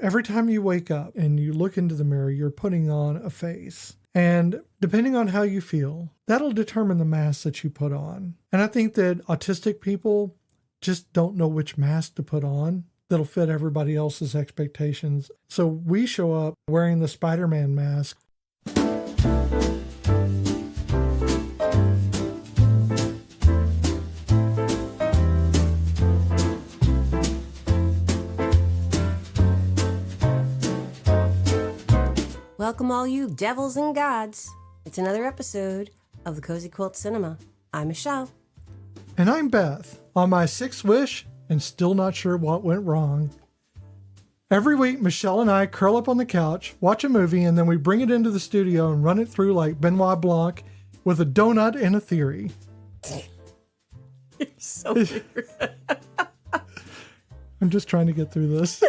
every time you wake up and you look into the mirror, you're putting on a face. And depending on how you feel, that'll determine the mask that you put on. And I think that autistic people just don't know which mask to put on that'll fit everybody else's expectations. So we show up wearing the Spider-Man mask. Welcome all you devils and gods. It's another episode of the Cozy Quilt Cinema. I'm Michelle. And I'm Beth, on my sixth wish and still not sure what went wrong. Every week, Michelle and I curl up on the couch, watch a movie, and then we bring it into the studio and run it through like Benoit Blanc with a donut and a theory. You're so weird. I'm just trying to get through this.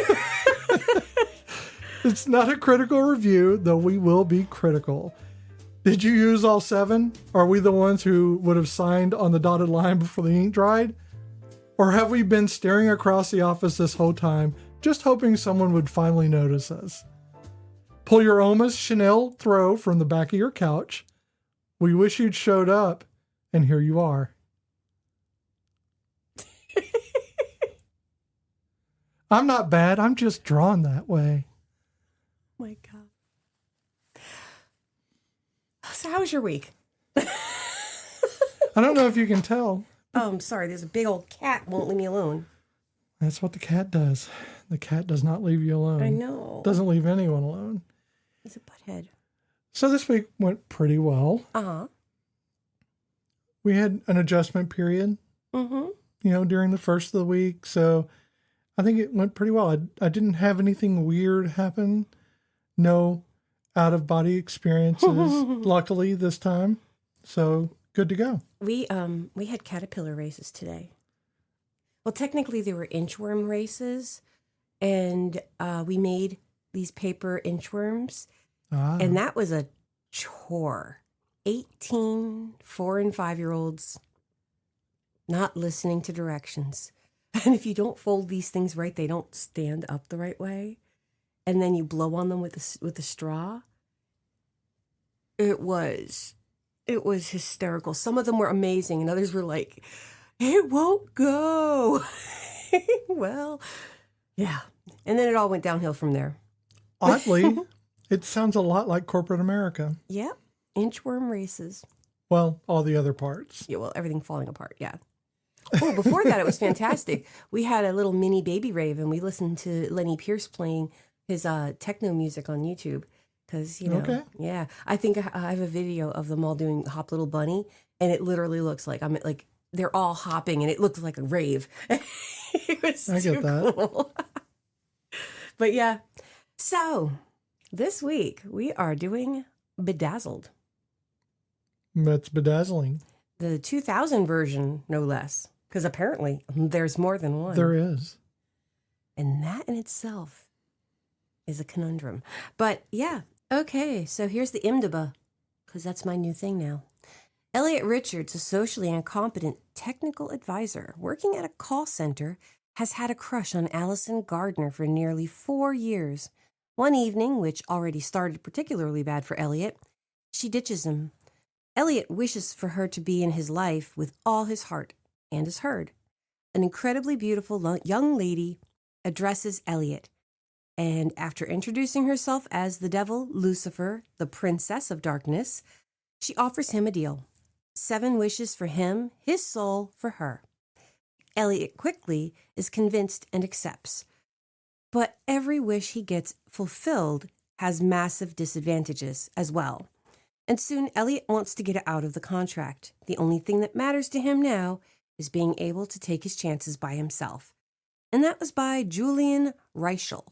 It's not a critical review, though we will be critical. Did you use all 7? Are we the ones who would have signed on the dotted line before the ink dried? Or have we been staring across the office this whole time, just hoping someone would finally notice us? Pull your Oma's Chanel throw from the back of your couch. We wish you'd showed up, and here you are. I'm not bad, I'm just drawn that way. My God. So how was your week? I don't know if you can tell. Oh, I'm sorry. There's a big old cat won't leave me alone. That's what the cat does. The cat does not leave you alone. I know. Doesn't leave anyone alone. He's a butthead. So this week went pretty well. Uh-huh. We had an adjustment period, during the first of the week. So I think it went pretty well. I didn't have anything weird happen. No out-of-body experiences, luckily, this time. So good to go. We had caterpillar races today. Well, technically they were inchworm races, and we made these paper inchworms, and that was a chore. 18 4- and 5-year-olds not listening to directions. And if you don't fold these things right, they don't stand up the right way. And then you blow on them with a straw. It was hysterical. Some of them were amazing, and others were like, "It won't go." Well, yeah. And then it all went downhill from there. Oddly, it sounds a lot like corporate America. Yep. Inchworm races. Well, all the other parts. Yeah, well, everything falling apart, yeah. Oh, before that, it was fantastic. We had a little mini baby rave, and we listened to Lenny Pierce playing his techno music on YouTube. Because, yeah. I think I have a video of them all doing Hop Little Bunny, and it literally looks like they're all hopping, and it looked like a rave. It was I get that. Cool. But yeah, so this week we are doing Bedazzled. That's bedazzling. The 2000 version, no less, because apparently there's more than one. There is. And that in itself is a conundrum. But yeah, okay, so here's the IMDb, because that's my new thing now. Elliot Richards, a socially incompetent technical advisor working at a call center, has had a crush on Allison Gardner for nearly 4 years. One evening, which already started particularly bad for Elliot, she ditches him. Elliot wishes for her to be in his life with all his heart, and is heard. An incredibly beautiful young lady addresses Elliot, and after introducing herself as the devil, Lucifer, the princess of darkness, she offers him a deal. 7 wishes for him, his soul for her. Elliot quickly is convinced and accepts. But every wish he gets fulfilled has massive disadvantages as well. And soon Elliot wants to get out of the contract. The only thing that matters to him now is being able to take his chances by himself. And that was by Julian Reichel.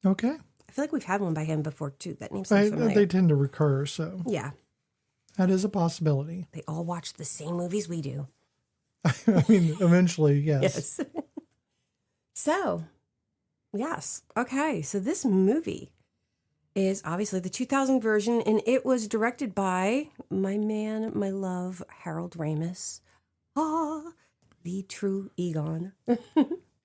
Okay. I feel like we've had one by him before, too. That name sounds familiar. They tend to recur, so. Yeah. That is a possibility. They all watch the same movies we do. I mean, eventually, yes. Yes. So, yes. Okay, so this movie is obviously the 2000 version, and it was directed by my man, my love, Harold Ramis. The true Egon.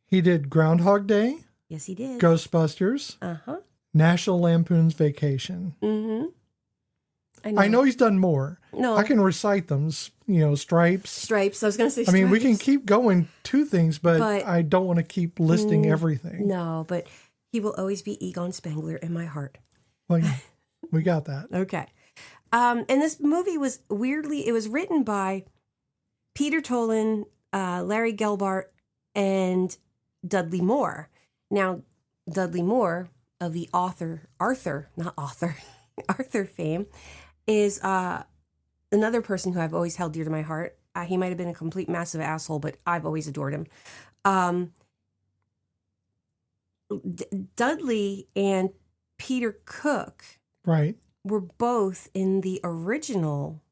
He did Groundhog Day, Yes, he did. Ghostbusters, Uh-huh. National Lampoon's Vacation. Mm-hmm. I know he's done more. No. I can recite them. Stripes. Stripes. I was going to say I Stripes. mean, we can keep going to things, but I don't want to keep listing everything. No, but he will always be Egon Spengler in my heart. Well, yeah, we got that. Okay. And this movie was it was written by Peter Tolan, Larry Gelbart, and Dudley Moore. Now, Dudley Moore of the Arthur fame is another person who I've always held dear to my heart. He might have been a complete massive asshole, but I've always adored him. Dudley and Peter Cook were both in the original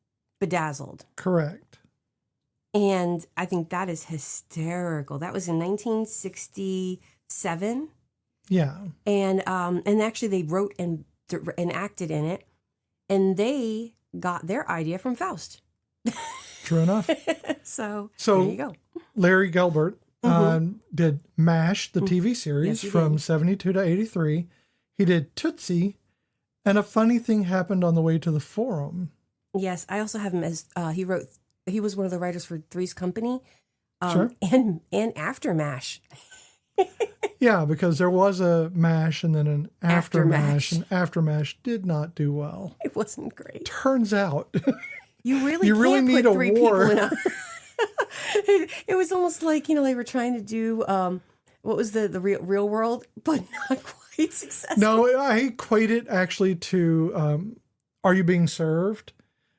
Bedazzled. Correct. And I think that is hysterical. That was in 1967. Yeah. And actually they wrote and acted in it. And they got their idea from Faust. True enough. So there you go. Larry Gelbart did MASH, the TV series, from 72 to 83. He did Tootsie, and a funny thing happened on the way to the Forum. Yes, I also have him as he was one of the writers for Three's Company, Sure. and After MASH. Yeah, because there was a MASH and then an After MASH, and After MASH did not do well. It wasn't great. Turns out, you really need put a three war. people in a. It was almost like they were trying to do what was the real world, but not quite successful. No, I equate it actually to Are You Being Served?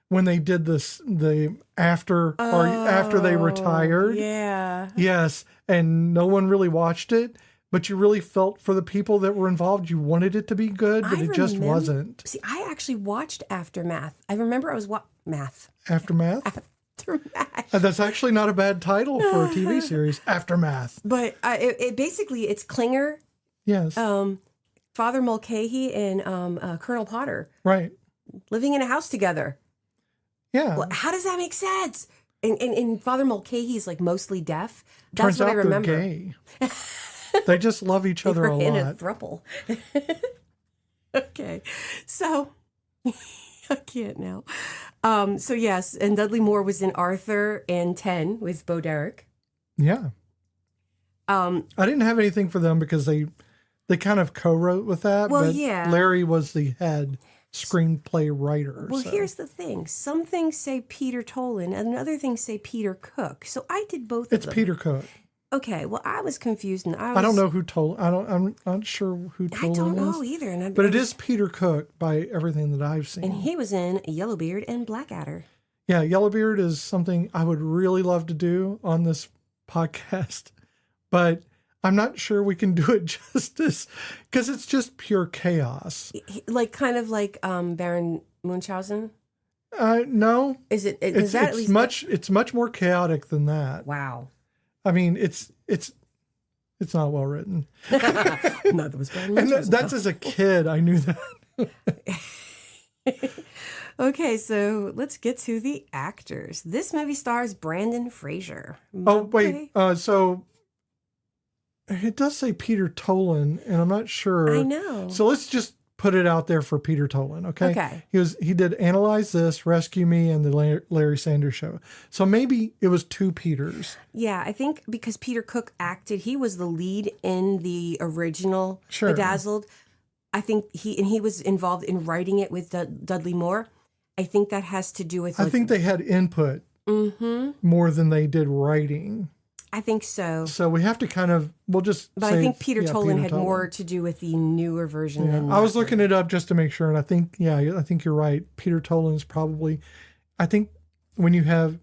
When they did the after they retired. Yeah. Yes, and no one really watched it, but you really felt for the people that were involved. You wanted it to be good, but it just wasn't. See, I actually watched Aftermath. I remember I was Aftermath. Aftermath. That's actually not a bad title for a TV series. Aftermath. But it basically it's Klinger. Yes. Father Mulcahy and Colonel Potter. Right. Living in a house together. Yeah. Well, how does that make sense? And Father Mulcahy is like mostly deaf. That's Turns what out I remember. They're gay. They just love each other a lot. In a throuple. Okay, so I can't now. So yes, and Dudley Moore was in Arthur and 10 with Bo Derek. Yeah. I didn't have anything for them because they kind of co-wrote with that. Well, but yeah. Larry was the head screenplay writer. Well, here's the thing. Some things say Peter Tolan and other things say Peter Cook. So I did both of them. It's Peter Cook. Okay, well, I was confused. And I don't know who told. I'm not sure who Tolan is. I don't know either. But it is Peter Cook by everything that I've seen. And he was in Yellowbeard and Blackadder. Yeah, Yellowbeard is something I would really love to do on this podcast. But I'm not sure we can do it justice because it's just pure chaos. Kind of like Baron Munchausen? No. Is it? It's much more chaotic than that. Wow. I mean, it's not well written. No, that was Baron Munchausen. And that's as a kid, I knew that. Okay, so let's get to the actors. This movie stars Brendan Fraser. Oh, wait. So it does say Peter Tolan, and I'm not sure. I know. So let's just put it out there for Peter Tolan, okay? Okay. He did Analyze This, Rescue Me, and the Larry Sanders Show. So maybe it was two Peters. Yeah, I think because Peter Cook acted, he was the lead in the original Bedazzled. I think he was involved in writing it with Dudley Moore. I think that has to do with. I think they had input more than they did writing. I think so. So we have to But I think Peter Tolan had more to do with the newer version than I was looking it up just to make sure, and I think you're right. Peter Tolan's probably. I think when you have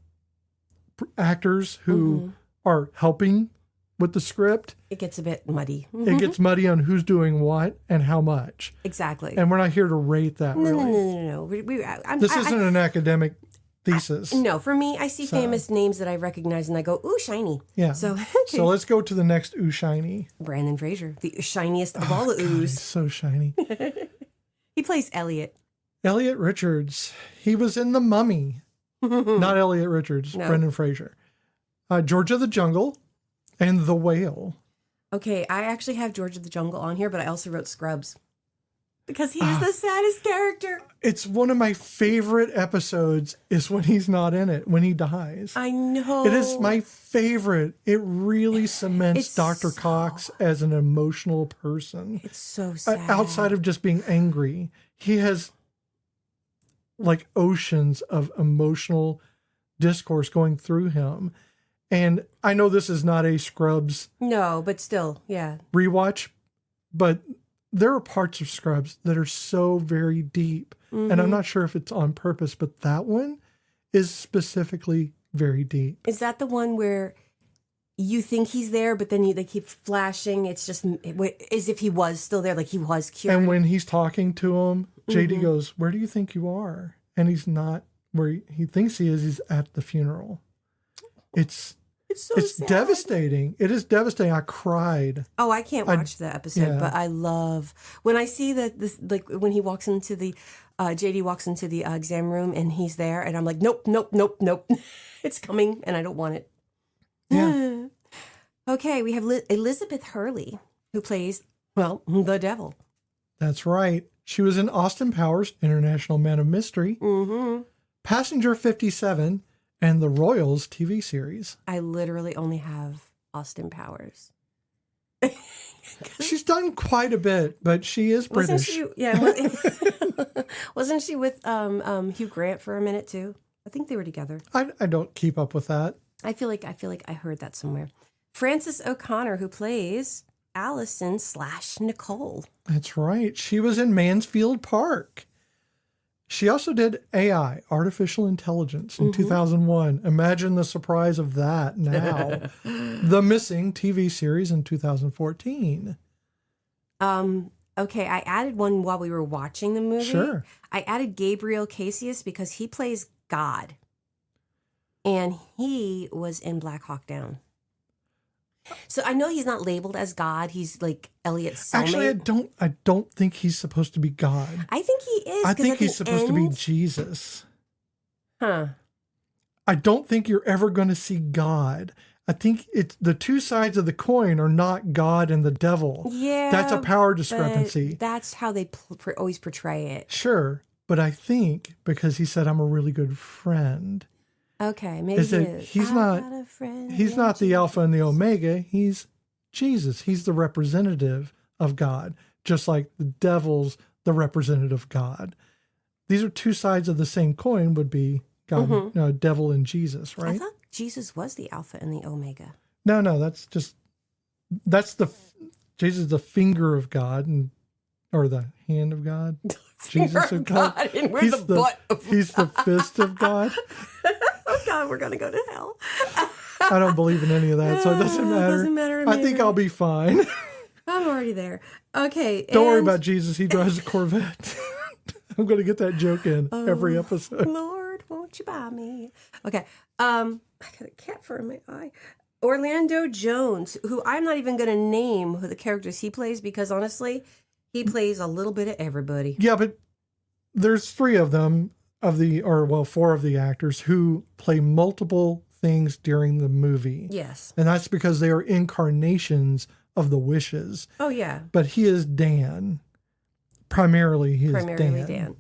actors who are helping with the script, it gets a bit muddy. It gets muddy on who's doing what and how much. Exactly. And we're not here to rate that. No. This isn't an academic thesis. No, for me, I see famous names that I recognize and I go, ooh, shiny. Yeah. So let's go to the next ooh shiny. Brendan Fraser, the shiniest of all the oohs. He's so shiny. He plays Elliot. Elliot Richards. He was in The Mummy. Not Elliot Richards, no. Brendan Fraser. George of the Jungle and The Whale. Okay, I actually have George of the Jungle on here, but I also wrote Scrubs. Because he is the saddest character. It's one of my favorite episodes is when he's not in it, when he dies. I know. It is my favorite. It really cements It's Dr. so- Cox as an emotional person. It's so sad. Outside of just being angry, he has like oceans of emotional discourse going through him. And I know this is not a Scrubs No, but still, yeah. rewatch, but there are parts of Scrubs that are so very deep. And I'm not sure if it's on purpose, but that one is specifically very deep. Is that the one where you think he's there, but then they keep flashing? It's just as if he was still there, like he was cured. And when he's talking to him, JD goes, "Where do you think you are?" And he's not where he thinks he is. He's at the funeral. It's so sad. devastating. It is devastating. I cried. Oh, I can't watch the episode, yeah. but I love when I see that this, like when he walks into the, JD walks into the exam room and he's there, and I'm like, nope, nope, nope, nope, it's coming, and I don't want it. Yeah. Okay, we have Elizabeth Hurley, who plays, well, the devil. That's right. She was in Austin Powers, International Man of Mystery, Passenger 57, and the Royals TV series. I literally only have Austin Powers. She's done quite a bit, but she is British. Wasn't she? Yeah. Wasn't she with Hugh Grant for a minute too? I think they were together. I don't keep up with that. I feel like I heard that somewhere. Frances O'Connor, who plays Allison / Nicole. That's right. She was in Mansfield Park. She also did AI, Artificial Intelligence, in 2001. Imagine the surprise of that now. The Missing TV series in 2014. Okay, I added one while we were watching the movie. Sure. I added Gabriel Cassius because he plays God. And he was in Black Hawk Down. So I know he's not labeled as God. He's like Elliot's cellmate. Actually, I don't think he's supposed to be God. I think he is. I think he's supposed to be Jesus. Huh. I don't think you're ever going to see God. I think it's the two sides of the coin are not God and the devil. Yeah. That's a power discrepancy. That's how they always portray it. Sure. But I think because he said, I'm a really good friend. Okay, maybe Is that he's not the Alpha and the Omega. He's Jesus. He's the representative of God, just like the devil's the representative of God. These are two sides of the same coin would be God, devil and Jesus, right? I thought Jesus was the Alpha and the Omega. No, Jesus is the finger of God or the hand of God. Jesus of God. And we're the butt of He's the fist of God. Oh God, we're gonna go to hell. I don't believe in any of that, so it doesn't matter. It doesn't matter to I me, think right? I'll be fine. I'm already there. Okay. Don't worry about Jesus. He drives a Corvette. I'm going to get that joke in every episode. Lord, won't you buy me? Okay. I got a cat fur in my eye. Orlando Jones, who I'm not even going to name who the characters he plays because honestly, he plays a little bit of everybody. Yeah, but there's three of them four of the actors who play multiple things during the movie. Yes. And that's because they are incarnations of the wishes. Oh, yeah. But he is Dan. Primarily Primarily Dan. Dan.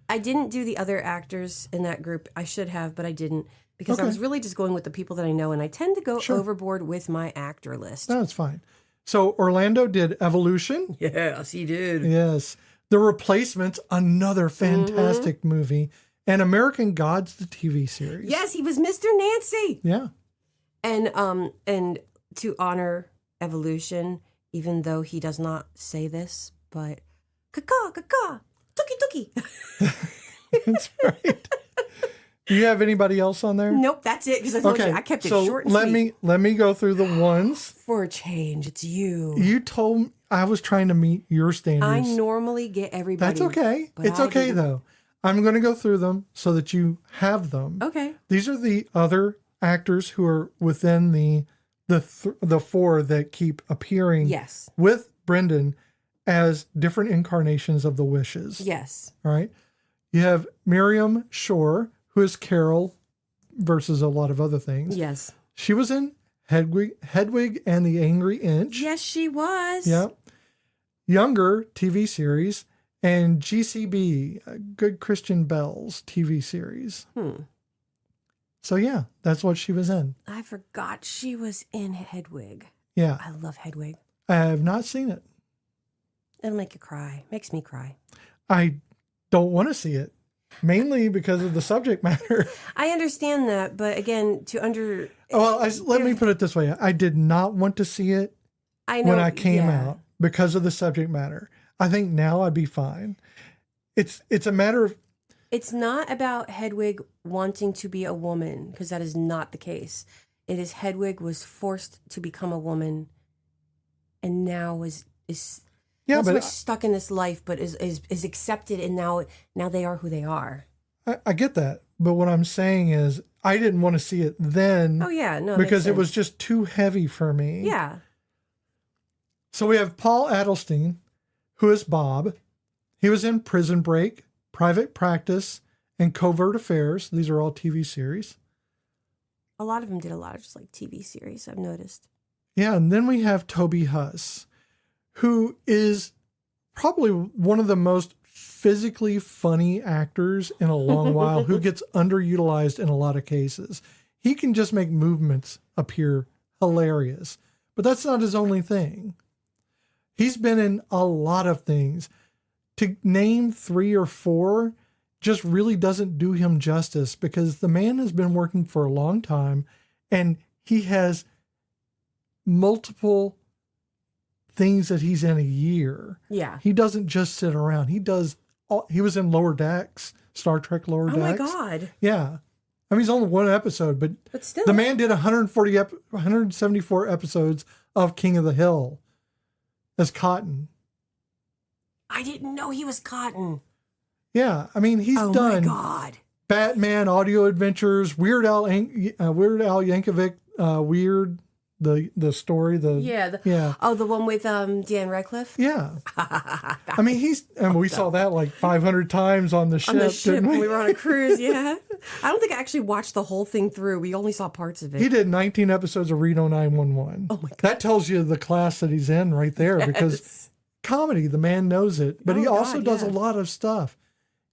I didn't do the other actors in that group. I should have, but I didn't because I was really just going with the people that I know, and I tend to go overboard with my actor list. No, it's fine. So Orlando did Evolution. Yes, he did. Yes. The Replacements, another fantastic movie. And American Gods, the TV series. Yes, he was Mr. Nancy. Yeah. And to honor Evolution, even though he does not say this, but caca, tuki. That's right. Do you have anybody else on there? Nope, that's it. Because I told you I kept it short and sweet. Let me go through the ones. For a change, it's you. You told me I was trying to meet your standards. I normally get everybody. That's okay. It's okay though. I'm going to go through them so that you have them. Okay. These are the other actors who are within the four that keep appearing. Yes. With Brendan as different incarnations of the wishes. Yes. All right. You have Miriam Shore, who is Carol versus a lot of other things. Yes. She was in Hedwig and the Angry Inch. Yes, she was. Yeah. Younger TV series, and GCB, Good Christian Bells TV series. So yeah, that's what she was in. I forgot she was in Hedwig. Yeah. I love Hedwig. I have not seen it. It'll make you cry. Makes me cry. I don't want to see it, mainly because of the subject matter. I understand that, but again, let me put it this way. I did not want to see it when I came out because of the subject matter. I think now I'd be fine. It's a matter of... It's not about Hedwig wanting to be a woman, because that is not the case. It is Hedwig was forced to become a woman and now is not so much stuck in this life, but is accepted, and now they are who they are. I get that. But what I'm saying is I didn't want to see it then. Oh, yeah. No, because it was just too heavy for me. Yeah. So we have Paul Adelstein, who is Bob. He was in Prison Break, Private Practice, and Covert Affairs. These are all TV series. A lot of them did a lot of just like TV series, I've noticed. Yeah, and then we have Toby Huss, who is probably one of the most physically funny actors in a long while, who gets underutilized in a lot of cases. He can just make movements appear hilarious, but that's not his only thing. He's been in a lot of things. To name 3 or 4 just really doesn't do him justice, because the man has been working for a long time and he has multiple things that he's in a year. Yeah. He doesn't just sit around. He was in Lower Decks, Star Trek Lower Decks. Oh my God. Yeah. I mean, he's only one episode, but still. The man did 174 episodes of King of the Hill as Cotton. I didn't know he was Cotton. Yeah, I mean, he's done. Oh my God. Batman Audio Adventures, Weird Al Yankovic, Weird, the story, Oh, the one with Dan Radcliffe. Yeah. I mean, we saw that like 500 times on the ship. On the ship, didn't we? we were on a cruise. Yeah, I don't think I actually watched the whole thing through. We only saw parts of it. He did 19 episodes of Reno 911. Oh my God. That tells you the class that he's in right there, because comedy, the man knows it, but he also does a lot of stuff.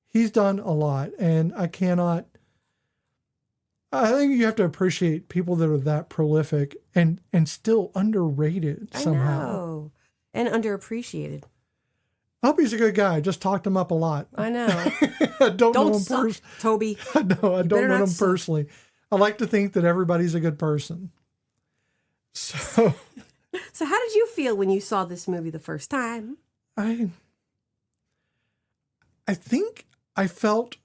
He's done a lot, and I think you have to appreciate people that are that prolific and still underrated somehow. I know. And underappreciated. I hope he's a good guy. I just talked him up a lot. I know. I don't know him suck, Toby. I don't know him personally. I like to think that everybody's a good person. So how did you feel when you saw this movie the first time? I think I felt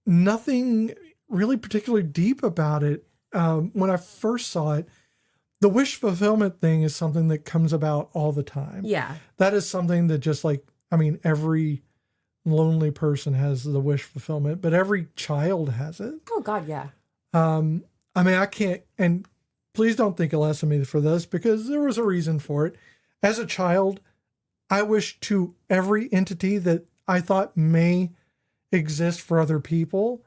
nothing really particularly deep about it when I first saw it. The wish fulfillment thing is something that comes about all the time. Yeah. That is something that just every lonely person has the wish fulfillment, but every child has it. Oh God, yeah. I can't, and please don't think less of me for this, because there was a reason for it. As a child, I wished to every entity that I thought may exist for other people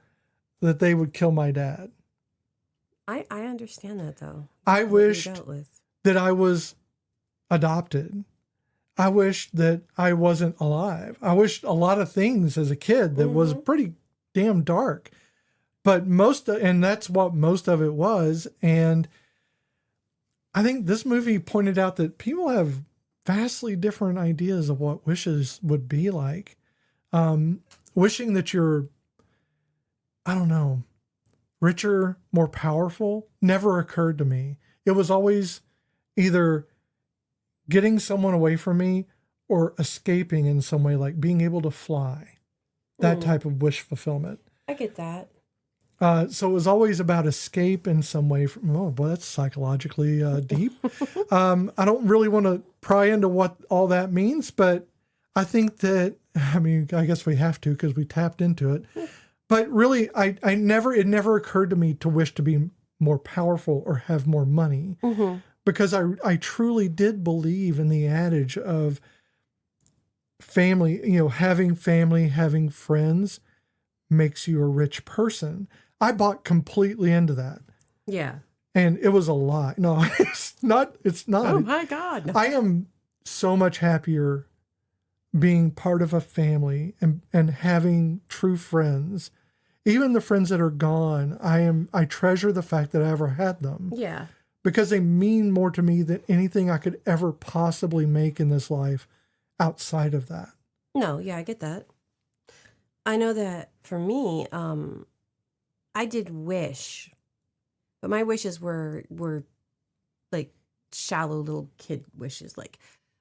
that they would kill my dad. I understand that, though. I wished that I was adopted. I wished that I wasn't alive. I wished a lot of things as a kid that was pretty damn dark. But that's what most of it was. And I think this movie pointed out that people have vastly different ideas of what wishes would be like. Wishing that you're, I don't know, richer, more powerful, never occurred to me. It was always either getting someone away from me or escaping in some way, like being able to fly. That type of wish fulfillment. I get that. So it was always about escape in some way. That's psychologically deep. I don't really want to pry into what all that means, but I think that, I guess we have to, because we tapped into it. But really, it never occurred to me to wish to be more powerful or have more money, because I truly did believe in the adage of family, having family, having friends makes you a rich person. I bought completely into that. Yeah. And it was a lot. No, it's not. It's not. Oh my God. No. I am so much happier being part of a family and having true friends. Even the friends that are gone, I treasure the fact that I ever had them. Yeah. Because they mean more to me than anything I could ever possibly make in this life outside of that. No, yeah, I get that. I know that for me, I did wish, but my wishes were like shallow little kid wishes. Like,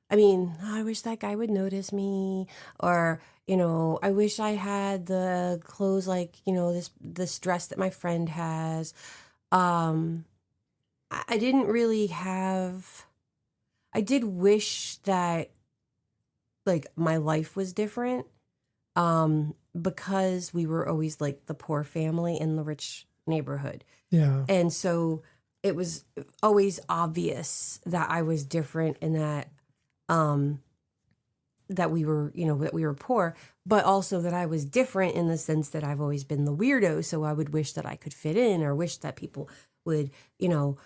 I mean, I wish that guy would notice me, or, you know, I wish I had the clothes like, you know, this dress that my friend has. I didn't really have, I did wish that like my life was different, because we were always like the poor family in the rich neighborhood. Yeah. And so it was always obvious that I was different and that we were, you know, that we were poor, but also that I was different in the sense that I've always been the weirdo. So I would wish that I could fit in, or wish that people would, you know,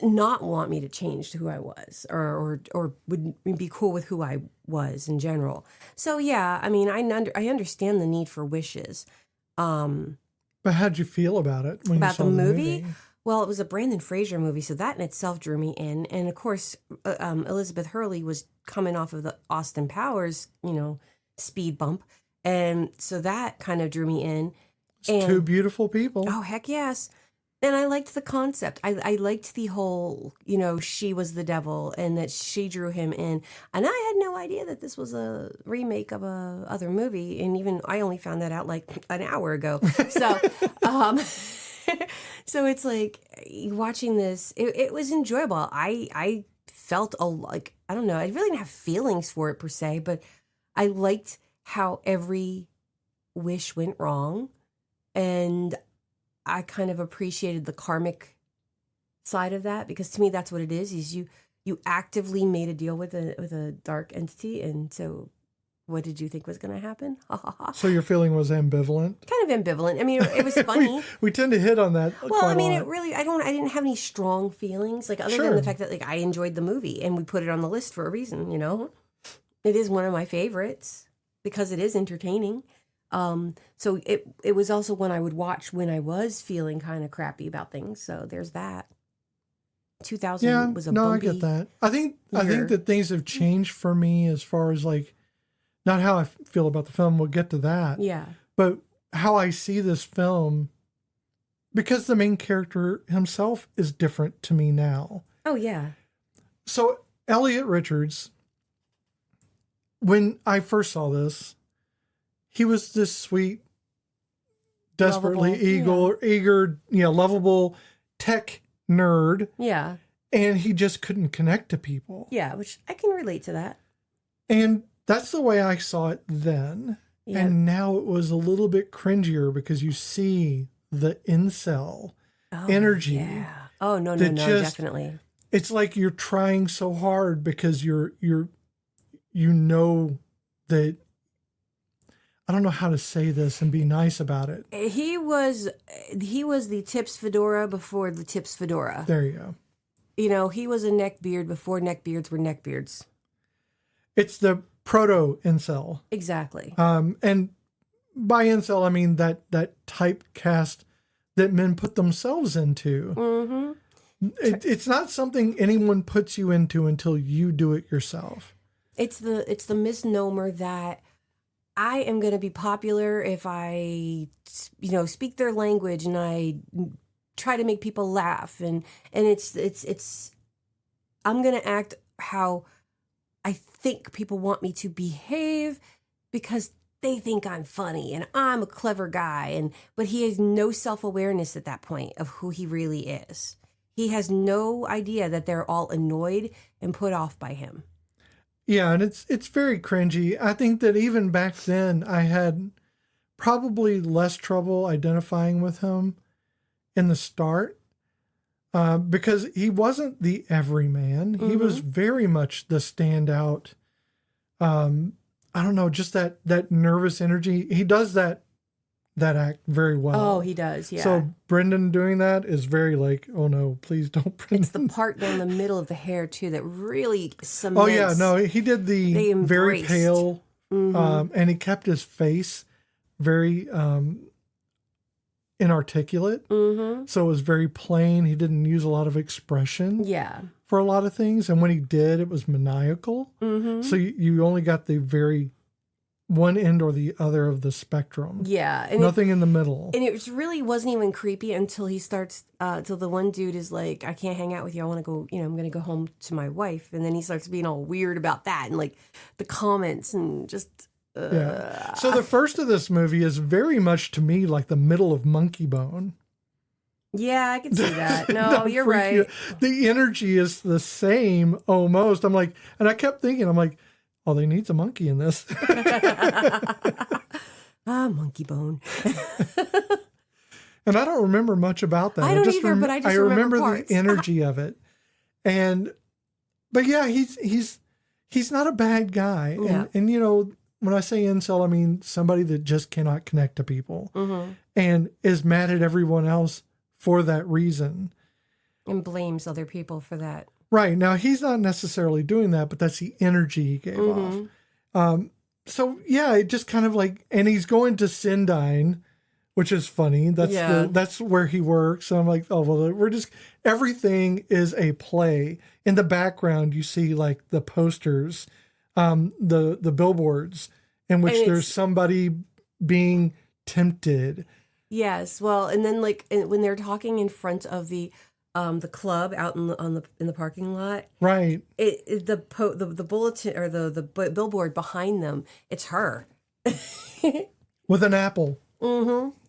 not want me to change to who I was, or would be cool with who I was in general. So yeah, I mean, I understand the need for wishes. But how'd you feel about it when you saw the the movie? Well, it was a Brendan Fraser movie, so that in itself drew me in. And of course, Elizabeth Hurley was coming off of the Austin Powers, you know, speed bump, and so that kind of drew me in. It's two beautiful people. Oh, heck yes. And I liked the concept. I liked the whole, you know, she was the devil and that she drew him in. And I had no idea that this was a remake of a other movie. And even I only found that out like an hour ago. So, so it's like watching this, it was enjoyable. I felt like, I don't know, I really didn't have feelings for it per se, but I liked how every wish went wrong. And I kind of appreciated the karmic side of that, because to me that's what it is you actively made a deal with a dark entity, and so what did you think was going to happen? So your feeling was ambivalent? Kind of ambivalent. I mean, it was funny. we tend to hit on that. Well, I mean, a lot. it really, I didn't have any strong feelings, like other than the fact that like I enjoyed the movie and we put it on the list for a reason, you know. It is one of my favorites because it is entertaining. So it was also one I would watch when I was feeling kind of crappy about things. So there's that. 2000 was a bumpy I get that. I think that things have changed for me as far as like, not how I feel about the film. We'll get to that. Yeah. But how I see this film, because the main character himself is different to me now. Oh yeah. So Elliot Richards, when I first saw this, he was this sweet, desperately eager, you know, lovable tech nerd. Yeah. And he just couldn't connect to people. Yeah, which I can relate to that. And that's the way I saw it then. Yeah. And now it was a little bit cringier because you see the incel energy. Yeah. Oh, no, definitely. It's like you're trying so hard because you know that, I don't know how to say this and be nice about it. He was the Tips fedora before the Tips fedora. There you go. You know, he was a neckbeard before neckbeards were neckbeards. It's the proto incel. Exactly. And by incel, I mean that typecast that men put themselves into. Mm-hmm. It's not something anyone puts you into until you do it yourself. It's the misnomer that I am going to be popular if I, you know, speak their language and I try to make people laugh, and it's I'm going to act how I think people want me to behave because they think I'm funny and I'm a clever guy, but he has no self-awareness at that point of who he really is. He has no idea that they're all annoyed and put off by him. Yeah, and it's very cringy. I think that even back then I had probably less trouble identifying with him in the start because he wasn't the everyman. Mm-hmm. He was very much the standout. I don't know, just that nervous energy. He does that that act very well. Oh, he does, yeah. So Brendan doing that is very like, oh no, please don't, Brendan. It's the part down the middle of the hair, too, that really cements. Oh, yeah, no, he did the very pale, and he kept his face very inarticulate. So it was very plain. He didn't use a lot of expression for a lot of things. And when he did, it was maniacal. So you only got the very one end or the other of the spectrum. Yeah. And nothing in the middle. And it really wasn't even creepy until he starts, till the one dude is like, I can't hang out with you. I want to go, I'm going to go home to my wife. And then he starts being all weird about that and like the comments and just... Yeah. So the first of this movie is very much to me like the middle of Monkey Bone. Yeah, I can see that. No, you're right. The energy is the same almost. I'm like, and I kept thinking, I'm like, oh, they need a monkey in this. Monkey Bone. And I don't remember much about that. I don't either, but I just remember parts. The energy of it. But yeah, he's not a bad guy. Yeah. And when I say incel, I mean somebody that just cannot connect to people and is mad at everyone else for that reason. And blames other people for that. Right. Now, he's not necessarily doing that, but that's the energy he gave off. So, yeah, it just kind of like, and he's going to Sindine, which is funny. That's where he works. So I'm like, oh, well, everything is a play. In the background, you see like the posters, the billboards in which there's somebody being tempted. Yes, well, and then like when they're talking in front of the club out in the parking lot, right? The bulletin or the billboard behind them, it's her with an apple.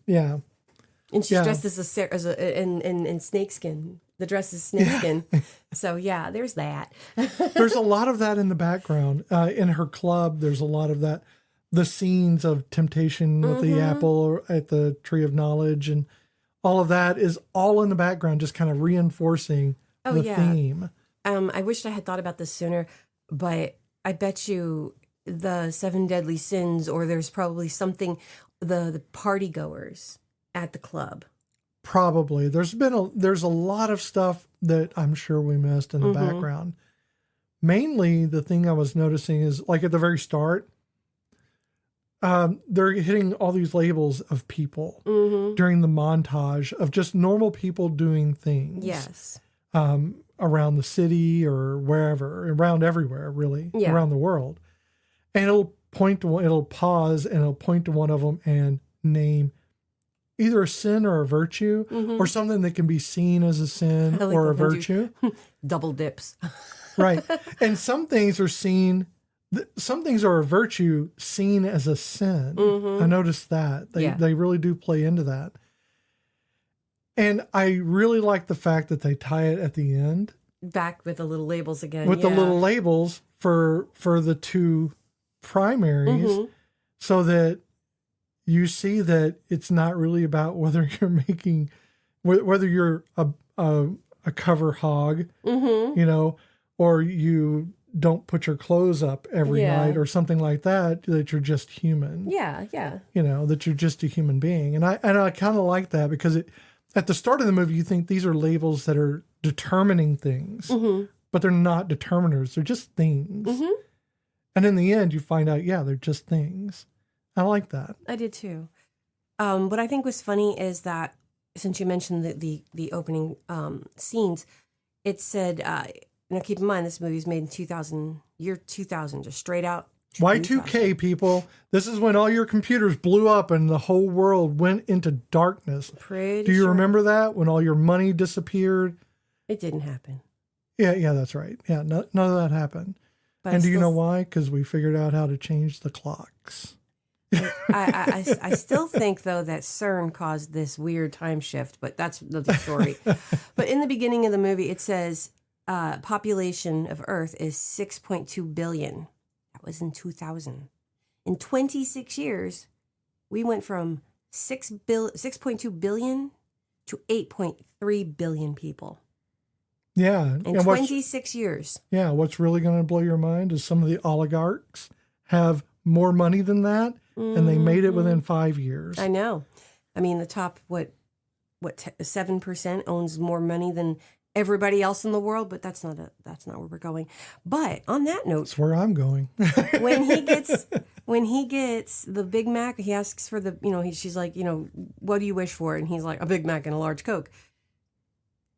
Yeah, and she's dressed in snakeskin. The dress is snakeskin. So, yeah, there's that. There's a lot of that in the background. In her club, there's a lot of that. The scenes of temptation with the apple or at the tree of knowledge and all of that is all in the background, just kind of reinforcing the theme. I wished I had thought about this sooner, but I bet you the 7 deadly sins, or there's probably something, the party goers at the club. Probably. There's a lot of stuff that I'm sure we missed in the background. Mainly the thing I was noticing is like at the very start, they're hitting all these labels of people during the montage of just normal people doing things. Yes. Around the city or wherever, around everywhere, really, around the world. And it'll pause and it'll point to one of them and name either a sin or a virtue or something that can be seen as a sin or a virtue. Double dips. Right. And some things are seen, some things are a virtue seen as a sin. I noticed that. They really do play into that. And I really like the fact that they tie it at the end. Back with the little labels again. With the little labels for the two primaries so that you see that it's not really about whether you're a cover hog, or you don't put your clothes up every night or something like that you're just human. Yeah. That you're just a human being. And I kind of like that because at the start of the movie, you think these are labels that are determining things, but they're not determiners. They're just things. And in the end, you find out, they're just things. I like that. I did too. What I think was funny is that since you mentioned the opening scenes, it said, keep in mind this movie was made in year 2000, just straight out. Y2K, people. This is when all your computers blew up and the whole world went into darkness. Do you remember that? When all your money disappeared? It didn't happen. Yeah, that's right. Yeah, none of that happened. But and do you know why? Because we figured out how to change the clocks. I still think, though, that CERN caused this weird time shift, but that's another story. But in the beginning of the movie, it says population of Earth is 6.2 billion. That was in 2000. In 26 years, we went from 6.2 billion to 8.3 billion people. Yeah. In 26 years. Yeah. What's really going to blow your mind is some of the oligarchs have more money than that, and they made it within 5 years. I know. I mean, the top, 7% owns more money than everybody else in the world, but that's not where we're going. But on that note, That's where I'm going. when he gets the Big Mac, he asks for the, she's like, what do you wish for? And he's like, a Big Mac and a large Coke.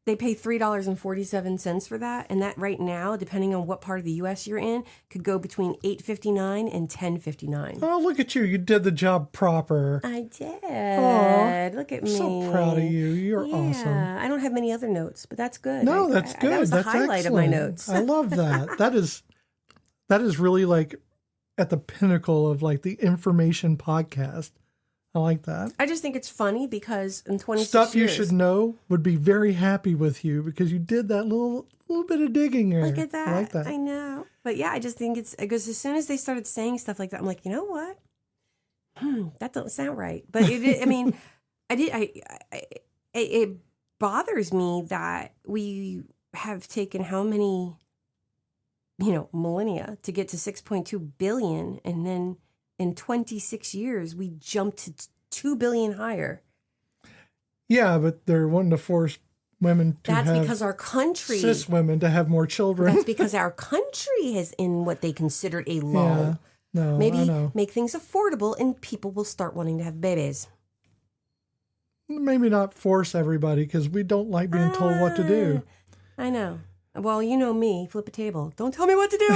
They pay $3.47 for that, and that right now, depending on what part of the U.S. you're in, could go between $8.59 and $10.59. Oh, look at you! You did the job proper. I did. Aw, Look at me. So proud of you. You're awesome. I don't have many other notes, but that's good. No, that's good. That was the That's highlight excellent. of my notes. I love that. That is really like at the pinnacle of like the information podcast. I like that. I just think it's funny because in 26 Stuff years... you should know would be very happy with you because you did that little bit of digging there. Look at that. I like that. I know. But yeah, I just think because as soon as they started saying stuff like that, I'm like, you know what? That doesn't sound right. But it bothers me that we have taken how many, millennia to get to 6.2 billion, and then in 26 years, we jumped to 2 billion higher. Yeah, but they're wanting to force women to That's because our country... cis women to have more children. That's because our country is in what they considered a lull. Yeah, no, Maybe I know. make things affordable and people will start wanting to have babies. Maybe not force everybody because we don't like being told what to do. I know. Well, you know me, flip a table. Don't tell me what to do.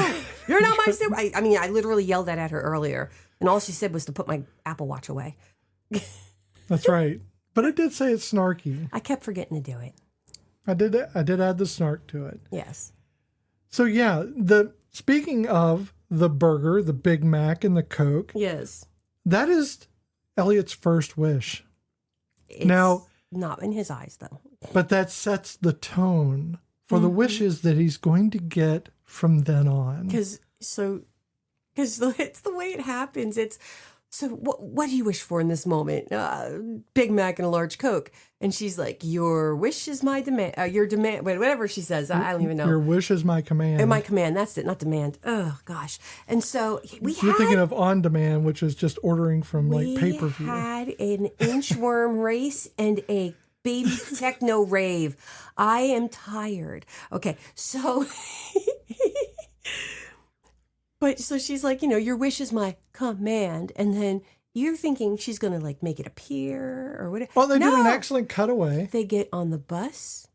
You're not my super... I literally yelled that at her earlier. And all she said was to put my Apple Watch away. That's right. But I did say it's snarky. I kept forgetting to do it. I did add the snark to it. Yes. So yeah, speaking of the burger, the Big Mac, and the Coke, Yes. that is Elliot's first wish. It's now, not in his eyes, though. But that sets the tone for the wishes that he's going to get from then on. Because it's the way it happens. It's so. What do you wish for in this moment? Big Mac and a large Coke. And she's like, "Your wish is my demand. Your demand. Whatever she says. I don't even know. Your wish is my command. And my command. That's it. Not demand. Oh gosh. And so You're thinking of on demand, which is just ordering from like pay-per-view. We had an inchworm race and a baby techno rave. I am tired. Okay, so. But so she's like, your wish is my command. And then you're thinking she's going to like make it appear or whatever. Oh, they did an excellent cutaway. They get on the bus.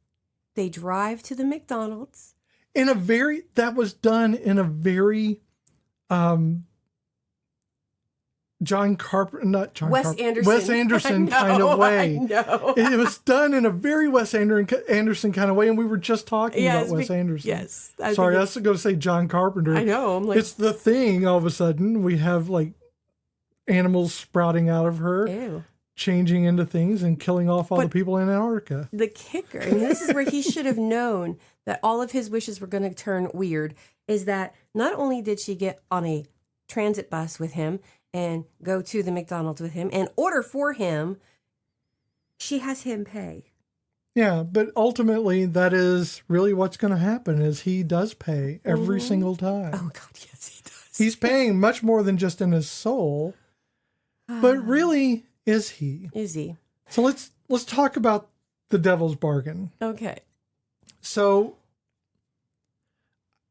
They drive to the McDonald's. That was done in a very, Wes Anderson kind of way. I know. It was done in a very Wes Anderson kind of way, and we were just talking about Wes Anderson. Yes. Sorry, I was going to say John Carpenter. I know. I'm like, it's The Thing. All of a sudden, we have like animals sprouting out of her, ew. Changing into things and killing off all the people in Antarctica. The kicker, and this is where he should have known that all of his wishes were going to turn weird, is that not only did she get on a transit bus with him and go to the McDonald's with him and order for him, she has him pay. Yeah, but ultimately that is really what's going to happen is he does pay every single time. Oh God, yes, he does. He's paying much more than just in his soul. But really, is he? Is he? So let's talk about the devil's bargain. Okay. So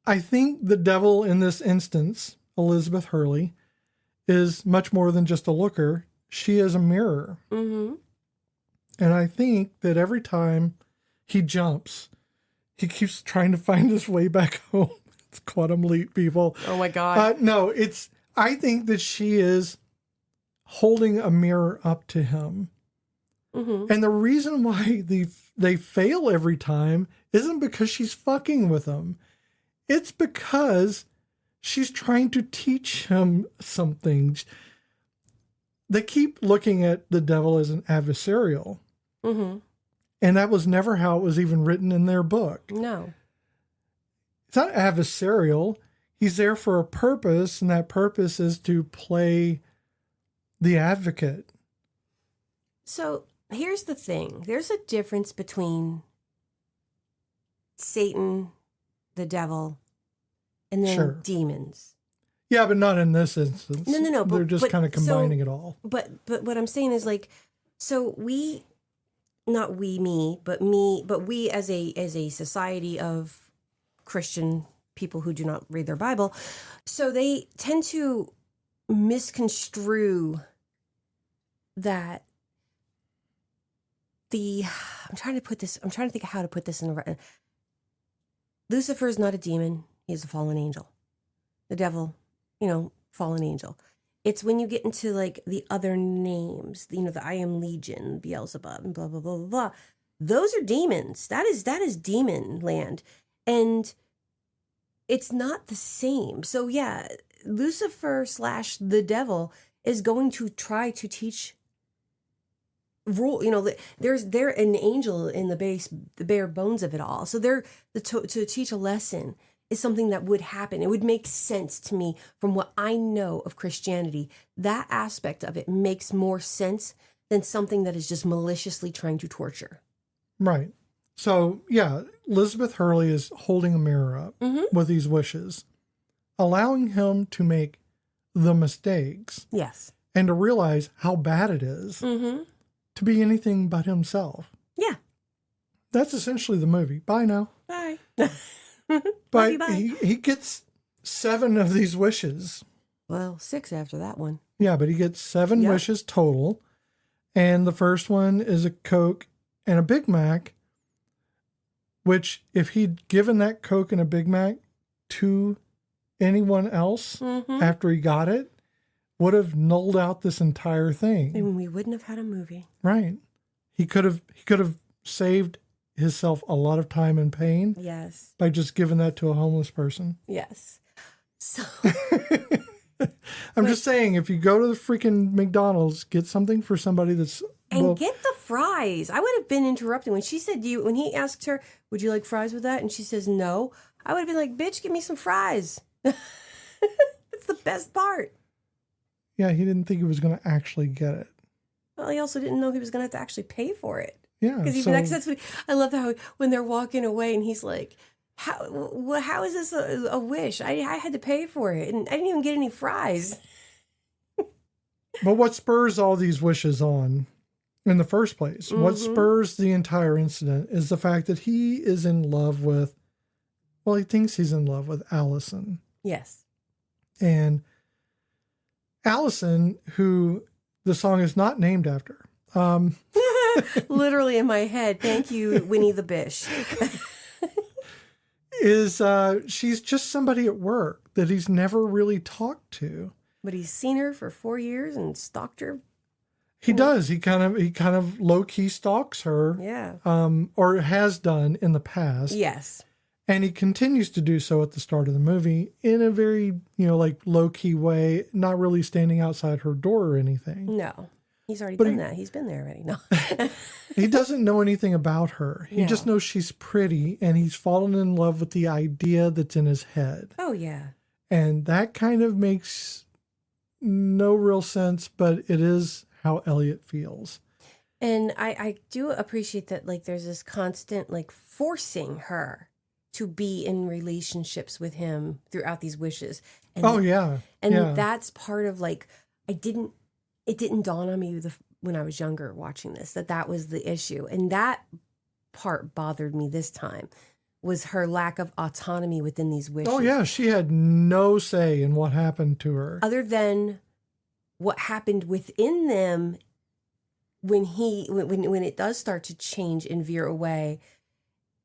I think the devil in this instance, Elizabeth Hurley, is much more than just a looker. She is a mirror. Mm-hmm. And I think that every time he jumps, he keeps trying to find his way back home. It's quantum leap, people. Oh my God. No, I think that she is holding a mirror up to him. Mm-hmm. And the reason why they fail every time isn't because she's fucking with him. It's because she's trying to teach him something. They keep looking at the devil as an adversarial. Mm-hmm. And that was never how it was even written in their book. No. It's not adversarial. He's there for a purpose, and that purpose is to play the advocate. So here's the thing. There's a difference between Satan, the devil, and then demons. Yeah, but not in this instance. No. They're just kind of combining it all. But what I'm saying is like, so we, not we, me, but we as a society of Christian people who do not read their Bible, so they tend to misconstrue that I'm trying to think of how to put this in the. Lucifer is not a demon. He's a fallen angel. The devil, fallen angel. It's when you get into like the other names, the I am Legion, Beelzebub, and blah, blah, blah, blah, blah. Those are demons. That is demon land. And it's not the same. So yeah, Lucifer / the devil is going to try to teach rule. They're an angel in the bare bones of it all. So to teach a lesson is something that would happen. It would make sense to me from what I know of Christianity. That aspect of it makes more sense than something that is just maliciously trying to torture. Right. So, yeah, Elizabeth Hurley is holding a mirror up with these wishes, allowing him to make the mistakes. Yes. And to realize how bad it is to be anything but himself. Yeah. That's essentially the movie. Bye now. Bye. But bye. he gets 7 of these wishes. Well, 6 after that one. Yeah, but he gets 7 wishes total. And the first one is a Coke and a Big Mac, which if he'd given that Coke and a Big Mac to anyone else after he got it, would have nulled out this entire thing. And we wouldn't have had a movie. Right. He could have saved himself a lot of time and pain. Yes. By just giving that to a homeless person. Yes. So I'm just saying, if you go to the freaking McDonald's, get something for somebody that's get the fries. I would have been interrupting when she said when he asked her, "Would you like fries with that?" and she says no. I would have been like, "Bitch, give me some fries." That's the best part. Yeah, he didn't think he was going to actually get it. Well, he also didn't know he was going to have to actually pay for it. Yeah, because that's what I love how when they're walking away and he's like, "How is this a wish? I had to pay for it, and I didn't even get any fries." But what spurs all these wishes on, in the first place, what spurs the entire incident is the fact that he is in love with. Well, he thinks he's in love with Allison. Yes, and Allison, who the song is not named after. Literally in my head. Thank you, Winnie the Bish. She's just somebody at work that he's never really talked to. But he's seen her for 4 years and stalked her. He does. He kind of low key stalks her. Yeah. Or has done in the past. Yes. And he continues to do so at the start of the movie in a very, like low key way, not really standing outside her door or anything. No. He's already done that. He's been there already. No. He doesn't know anything about her. He just knows she's pretty, and he's fallen in love with the idea that's in his head. Oh, yeah. And that kind of makes no real sense, but it is how Elliot feels. And I do appreciate that, like, there's this constant, like, forcing her to be in relationships with him throughout these wishes. And that's part of, like, it didn't dawn on me when I was younger watching this, that was the issue. And that part bothered me this time, was her lack of autonomy within these wishes. Oh, yeah. She had no say in what happened to her. Other than what happened within them when it does start to change and veer away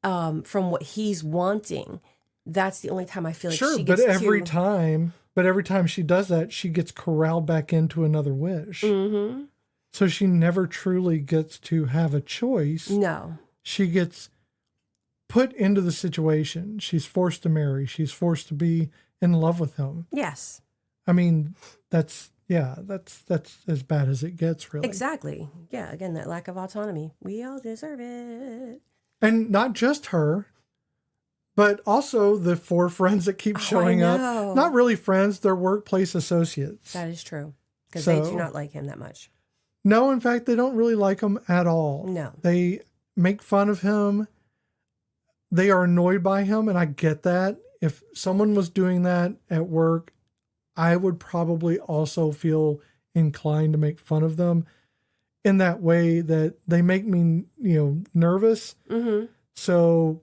from what he's wanting. That's the only time I feel like she gets But every time she does that, she gets corralled back into another wish. Mm-hmm. So she never truly gets to have a choice. No. She gets put into the situation. She's forced to marry. She's forced to be in love with him. Yes. I mean, that's as bad as it gets, really. Exactly. Yeah, again, that lack of autonomy. We all deserve it. And not just her, but also the 4 friends that keep showing up. Not really friends, they're workplace associates. That is true. Because they do not like him that much. No, in fact, they don't really like him at all. No. They make fun of him. They are annoyed by him, and I get that. If someone was doing that at work, I would probably also feel inclined to make fun of them in that way that they make me, nervous. Mm-hmm. So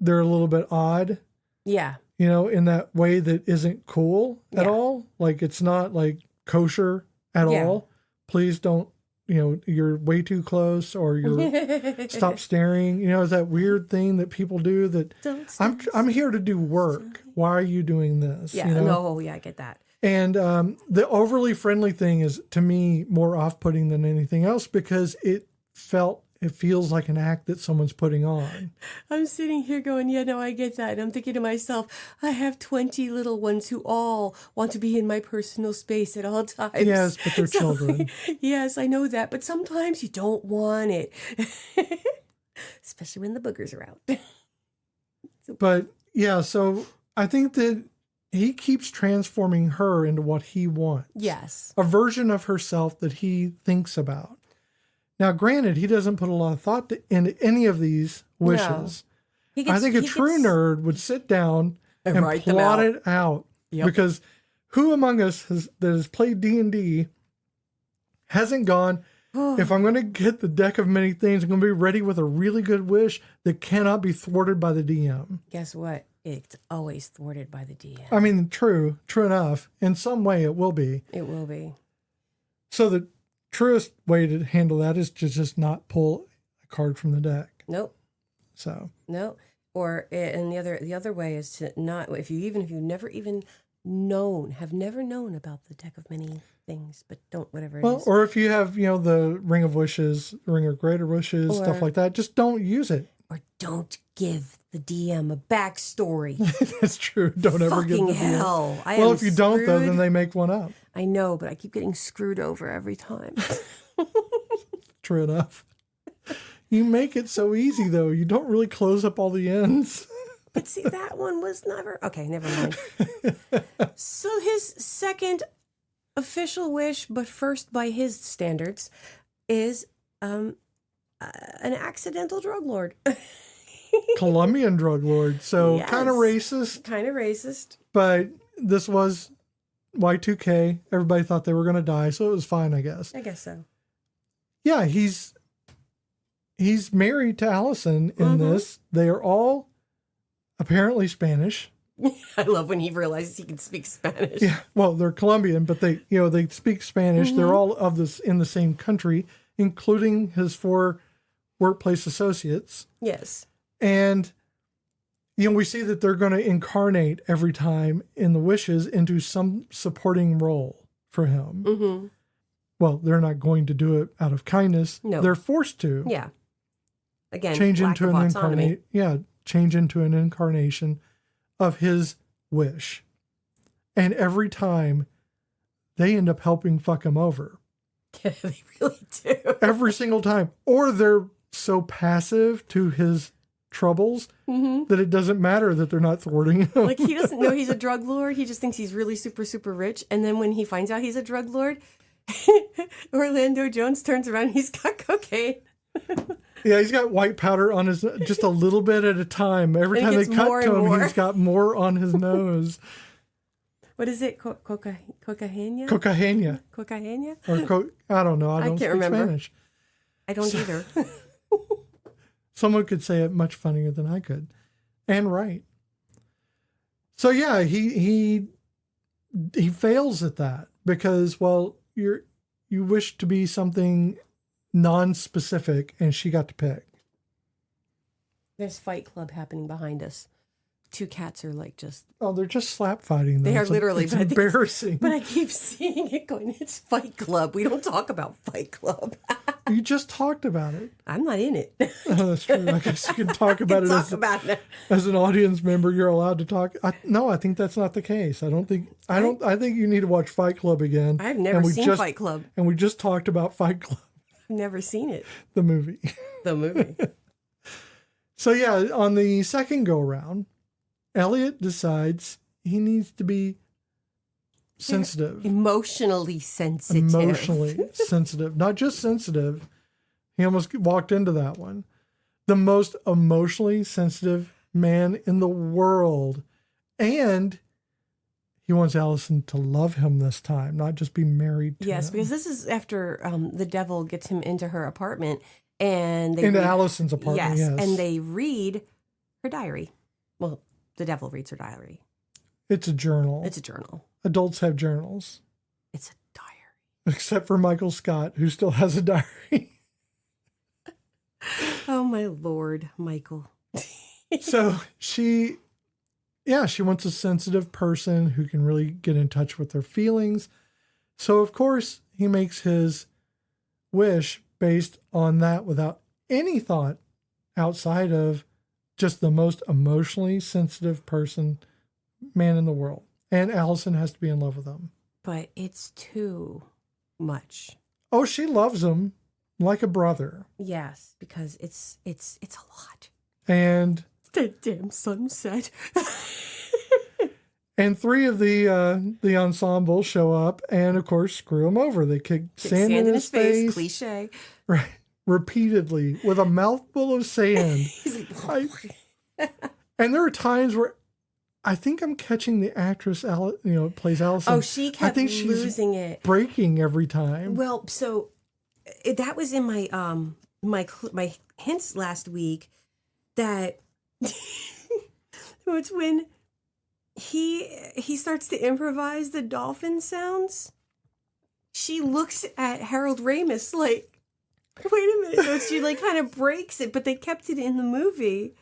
they're a little bit odd. Yeah. In that way that isn't cool at Yeah. all. Like, it's not like kosher at all. Please don't, you're way too close, or you're stop staring. Is that weird thing that people do that I'm here to do work. Why are you doing this? Yeah. No, yeah, I get that. And the overly friendly thing is, to me, more off-putting than anything else, because it feels like an act that someone's putting on. I'm sitting here going, yeah, no, I get that. And I'm thinking to myself, I have 20 little ones who all want to be in my personal space at all times. Yes, but they're children. Yes, I know that. But sometimes you don't want it. Especially when the boogers are out. But yeah, so I think that he keeps transforming her into what he wants. Yes. A version of herself that he thinks about. Now, granted, he doesn't put a lot of thought into any of these wishes. No. I think a true nerd would sit down and plot it out. Yep. Because who among us that has played D&D hasn't gone, if I'm going to get the deck of many things, I'm going to be ready with a really good wish that cannot be thwarted by the DM. Guess what? It's always thwarted by the DM. I mean, true enough. In some way, it will be. It will be. So the truest way to handle that is to just not pull a card from the deck. Nope. So. No. Or, and the other way is to not, if you've never even have never known about the deck of many things, but whatever it is. Or if you have, the Ring of Wishes, Ring of Greater Wishes, stuff like that, just don't use it. Or don't give the DM a backstory. That's true. Don't ever give the hell. DM. Well, if you don't, though, then they make one up. I know, but I keep getting screwed over every time. True enough. You make it so easy, though. You don't really close up all the ends. But see, that one was never... Okay, never mind. So his second official wish, but first by his standards, is an accidental drug lord. Colombian drug lord. So yes. Kind of racist. But this was Y2K. Everybody thought they were going to die, so it was fine, I guess. I guess so. Yeah, he's married to Allison in this. They are all apparently Spanish. I love when he realizes he can speak Spanish. Yeah, well, they're Colombian, but they speak Spanish. They're all in the same country, including his 4 workplace associates. Yes. And we see that they're going to incarnate every time in the wishes into some supporting role for him. Mm-hmm. Well, they're not going to do it out of kindness. No. They're forced to. Yeah. Again, change into an autonomy. change into an incarnation of his wish. And every time they end up helping fuck him over. Yeah, they really do. Every single time. Or they're so passive to his troubles that it doesn't matter that they're not thwarting him. Like, he doesn't know he's a drug lord. He just thinks he's really super, super rich. And then when he finds out he's a drug lord, Orlando Jones turns around and he's got cocaine. Yeah, he's got white powder on his, just a little bit at a time. Every time they cut to him, he's got more on his nose. What is it? Cocaina? Cocaina. Cocaina? Or I don't know. I don't can't speak remember. Spanish. I don't either. Someone could say it much funnier than I could. And right. So yeah, he fails at that because, well, you wish to be something non-specific, and she got to pick. There's Fight Club happening behind us. 2 cats are like just... Oh, they're just slap fighting. They are literally. It's embarrassing. But I keep seeing it going, it's Fight Club. We don't talk about Fight Club. You just talked about it. I'm not in it. Oh, that's true. I guess you can talk about it as an audience member. You're allowed to talk. No, I think that's not the case. I think you need to watch Fight Club again. I've never seen Fight Club. And we just talked about Fight Club. I've never seen it. The movie. The movie. So yeah, on the second go round, Elliot decides he needs to be sensitive. Emotionally sensitive. Not just sensitive. He almost walked into that one. The most emotionally sensitive man in the world. And he he wants Allison to love him this time, not just be married to Yes, him. because this is after the devil gets him into her apartment, and they Into read, Allison's apartment, yes. and they read her diary. Well, the devil reads her diary. It's a journal. It's a journal. Adults have journals. It's a diary. Except for Michael Scott, who still has a diary. Oh, my Lord, Michael. So she wants a sensitive person who can really get in touch with their feelings. So, of course, he makes his wish based on that without any thought outside of just the most emotionally sensitive man in the world. And Allison has to be in love with him. But it's too much. Oh, she loves him like a brother. Yes, because it's a lot. And That damn sunset. and three of the ensemble show up and, of course, screw him over. They kick sand in his face. Cliche. Right. Repeatedly with a mouthful of sand. He's like, And there are times where I think I'm catching the actress, plays Allison. oh, she kept losing it. Breaking every time. Well, so that was in my my hints last week that it's when he starts to improvise the dolphin sounds. She looks at Harold Ramis like, wait a minute. So she like kind of breaks it, but they kept it in the movie.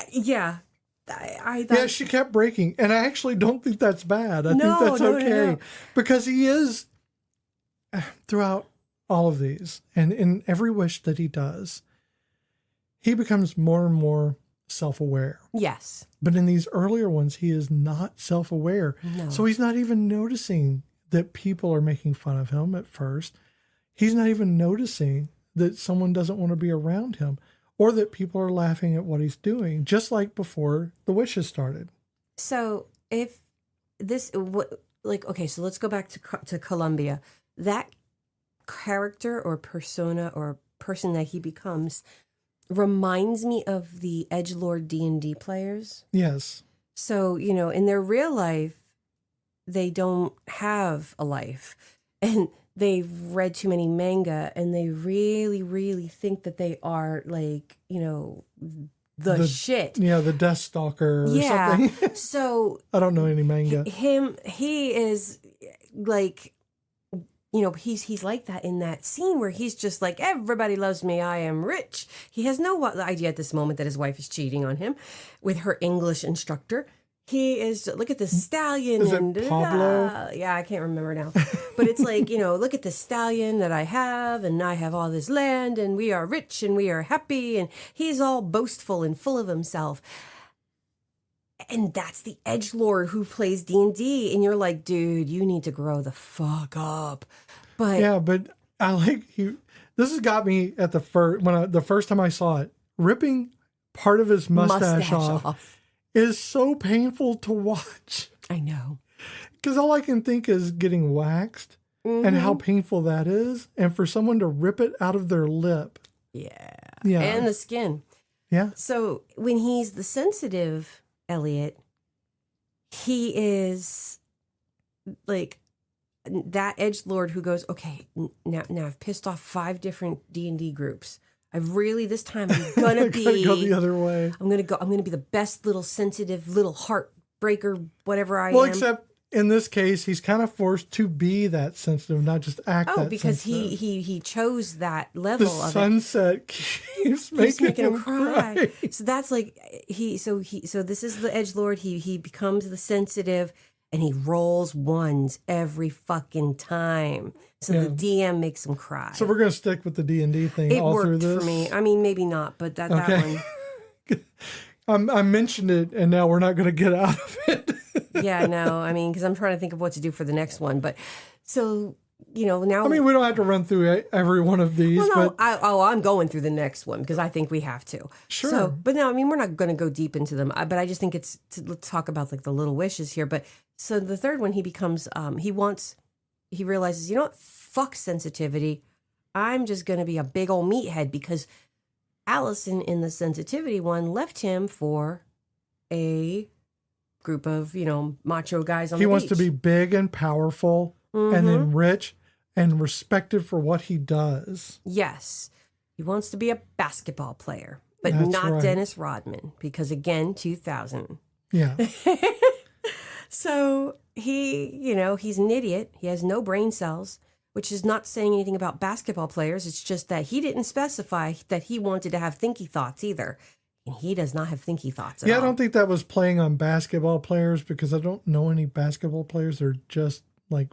Yeah. I thought, yeah, she kept breaking. And I actually don't think that's bad. I think No, that's no, okay. no. Because he is, throughout all of these, and in every wish that he does, he becomes more and more self-aware. yes. But in these earlier ones, he is not self-aware. No. So he's not even noticing that people are making fun of him at first. He's not even noticing that someone doesn't want to be around him or that people are laughing at what he's doing, just like before the wishes started. So if this, okay, so let's go back to Columbia. That character or persona or person that he becomes reminds me of the edgelord D&D players. Yes. So, in their real life, they don't have a life. And they've read too many manga and they really, really think that they are like, the shit. Yeah, the Death Stalker or something. So I don't know any manga. He is like, he's like that in that scene where he's just like, everybody loves me, I am rich. He has no idea at this moment that his wife is cheating on him with her English instructor. He is, look at the stallion. Is it Pablo? Yeah, I can't remember now. But it's like, look at the stallion that I have, and I have all this land, and we are rich, and we are happy, and he's all boastful and full of himself. And that's the edgelord who plays D&D, and you're like, dude, you need to grow the fuck up. But yeah, but I like this has got me at the first time I saw it, ripping part of his mustache off. Is so painful to watch. I know. Because all I can think is getting waxed and how painful that is. And for someone to rip it out of their lip. Yeah. Yeah. And the skin. Yeah. So when he's the sensitive Elliot, he is like that edgelord who goes, okay, now I've pissed off 5 different D&D groups. This time I'm gonna go the other way. I'm gonna be the best little sensitive little heartbreaker, whatever I am. Well, except in this case, he's kind of forced to be that sensitive, not just act that because sensitive. he chose that level the of sunset it. keeps making him cry. So that's like so this is the edgelord. He becomes the sensitive and he rolls ones every fucking time. So the DM makes him cry. So we're going to stick with the D&D thing it all through worked this? for me. I mean, maybe not, but that one. I mentioned it, and now we're not going to get out of it. Yeah, no. I mean, because I'm trying to think of what to do for the next one. But so, now. I mean, we don't have to run through every one of these. Well, no, but I'm going through the next one because I think we have to. Sure. So, but no, I mean, we're not going to go deep into them. But I just think let's talk about like the little wishes here. But so the third one, he becomes, he realizes, what? Fuck sensitivity. I'm just going to be a big old meathead because Allison in the sensitivity one left him for a group of, macho guys on He the wants beach. to be big and powerful and then rich and respected for what he does. Yes. He wants to be a basketball player, but That's not right. Dennis Rodman, because again, 2000. Yeah. So he's an idiot. He has no brain cells, which is not saying anything about basketball players. It's just that he didn't specify that he wanted to have thinky thoughts either. And he does not have thinky thoughts at all. I don't think that was playing on basketball players because I don't know any basketball players. They're just like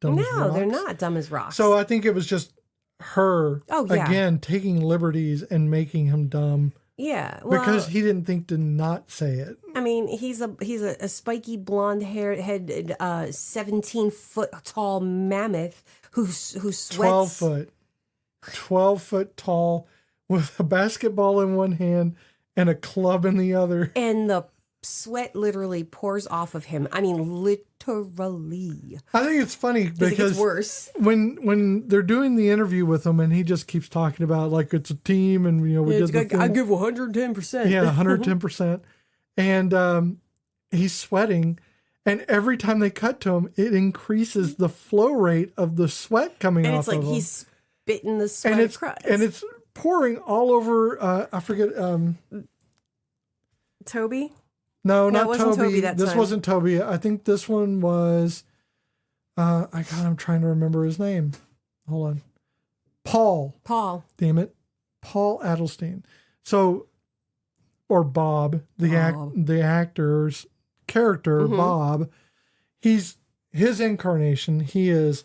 dumb as No, they're rocks. not dumb as rocks. So I think it was just her, again, taking liberties and making him dumb. Yeah, well, because he didn't think to not say it. I mean, he's a spiky blonde headed 17-foot tall mammoth who sweats 12 foot tall with a basketball in one hand and a club in the other. And the sweat literally pours off of him. I mean, literally. I think it's funny because it gets worse. When they're doing the interview with him and he just keeps talking about like it's a team and we did the thing. I give 110%. Yeah, 110%. And he's sweating, and every time they cut to him, it increases the flow rate of the sweat coming off of him. And it's like he's spitting the sweat across. And it's pouring all over, I forget. Toby? No, not it wasn't Toby that this time. wasn't Toby. I think this one was, I'm trying to remember his name. Hold on. Paul. Damn it. Paul Adelstein. So, or Bob, the actor's character, Bob, his incarnation, he is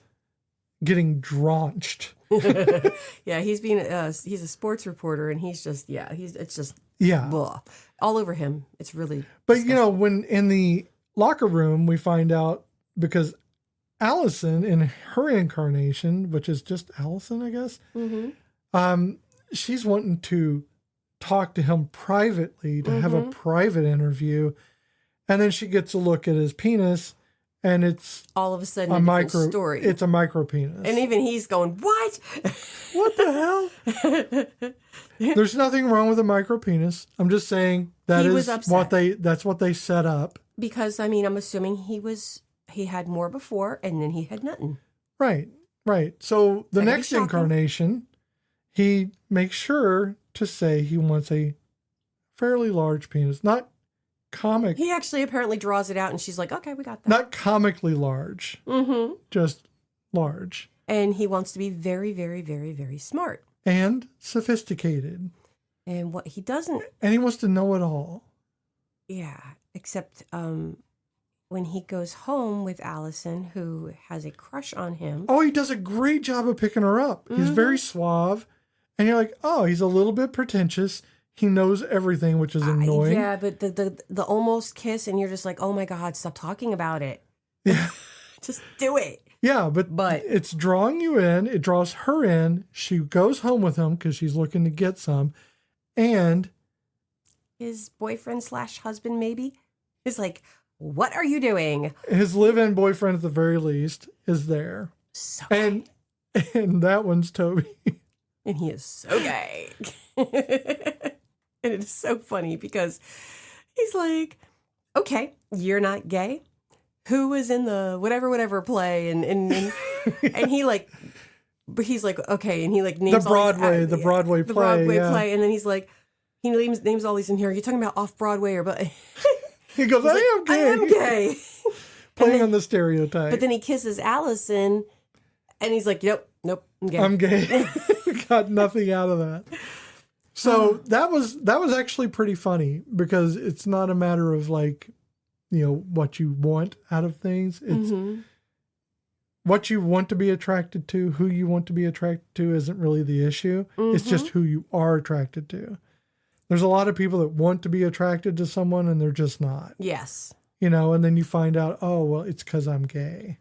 getting drenched. Yeah, he's a sports reporter, and it's just blah. All over him. It's really But disgusting. when in the locker room we find out, because Allison in her incarnation, which is just Allison, I guess, she's wanting to talk to him privately, to have a private interview, and then she gets a look at his penis, and it's all of a sudden a different story. It's a micro penis. And even he's going, what? What the hell? There's nothing wrong with a micro penis. I'm just saying that's what they set up. Because I'm assuming he had more before and then he had nothing. Right. So the That'd be next shocking. incarnation, he makes sure to say he wants a fairly large penis, not comic. He actually apparently draws it out, and she's like, okay, we got that. Not comically large, just large. And he wants to be very, very, very, very smart. And sophisticated. And what he doesn't... And he wants to know it all. Yeah, except when he goes home with Allison, who has a crush on him. Oh, he does a great job of picking her up. He's very suave. And you're like, oh, he's a little bit pretentious. He knows everything, which is annoying. Yeah, but the almost kiss, and you're just like, oh my God, stop talking about it. Yeah. Just do it. Yeah, but it's drawing you in. It draws her in. She goes home with him because she's looking to get some. And his boyfriend / husband, maybe, is like, what are you doing? His live-in boyfriend, at the very least, is there. So and that one's Toby. And he is so gay. And it is so funny because he's like, okay, you're not gay. Who was in the whatever play? And he like, but he's like, okay. And he like names the Broadway play. And then he's like, he names all these in here. Are you talking about off Broadway or but? He goes, I am gay. I am gay. Playing on the stereotype. But then he kisses Allison and he's like, nope, I'm gay. I'm gay. Got nothing out of that. So that was actually pretty funny because it's not a matter of like, what you want out of things. It's what you want to be attracted to, who you want to be attracted to isn't really the issue. It's just who you are attracted to. There's a lot of people that want to be attracted to someone and they're just not. Yes. And then you find out, oh, well, it's because I'm gay.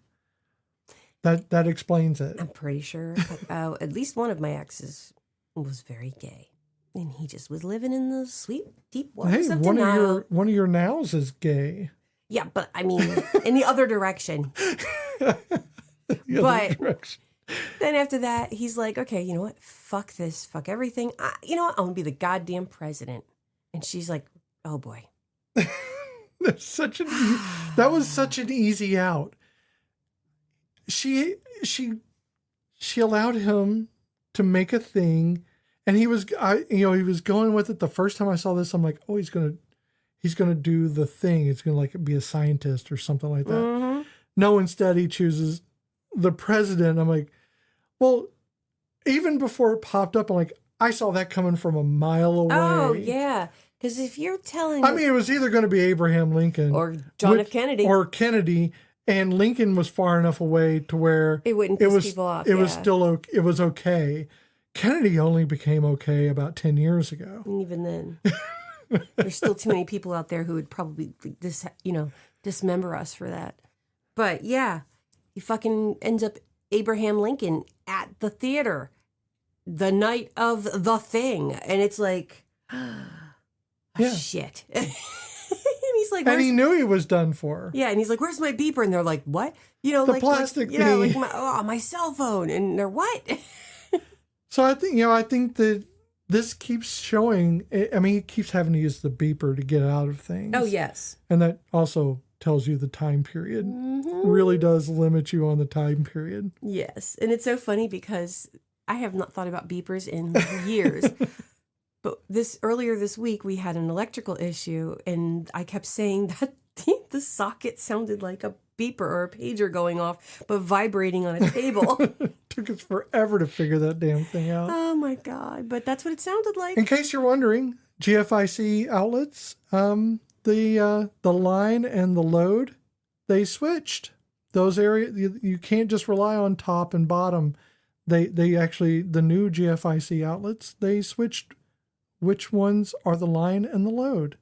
That explains it. I'm pretty sure at least one of my exes was very gay. And he just was living in the sweet, deep waters of denial. One of your nows is gay. Yeah, but I mean, in the other direction. Then after that, he's like, okay, you know what? Fuck this. Fuck everything. You know what? I'm going to be the goddamn president. And she's like, oh boy. That was such an easy out. She allowed him to make a thing, and he was going with it. The first time I saw this, I'm like, oh, he's gonna do the thing. It's gonna like be a scientist or something like that. Mm-hmm. No, instead he chooses the president. I'm like, well, even before it popped up, I'm like, I saw that coming from a mile away. Oh yeah. Because if you're telling... I mean, it was either going to be Abraham Lincoln... Or John F. Kennedy. Or Kennedy, and Lincoln was far enough away to where... It wouldn't piss people off, It was still... It was okay. Kennedy only became okay about 10 years ago. And even then. There's still too many people out there who would probably dismember us for that. But yeah, he fucking ends up Abraham Lincoln at the theater the night of the thing. And it's like... Yeah. Shit. And he's like, and he knew he was done for. Yeah, and he's like, "Where's my beeper?" And they're like, "What?" The plastic thing. My cell phone. And they're what? So I think that this keeps showing. I mean, he keeps having to use the beeper to get out of things. Oh yes, and that also tells you the time period. Mm-hmm. Really does limit you on the time period. Yes, and it's so funny because I have not thought about beepers in years. But earlier this week, we had an electrical issue, and I kept saying that the socket sounded like a beeper or a pager going off, but vibrating on a table. Took us forever to figure that damn thing out. Oh, my God. But that's what it sounded like. In case you're wondering, GFIC outlets, the line and the load, they switched. Those areas, you can't just rely on top and bottom. They actually, the new GFIC outlets, they switched which ones are the line and the load.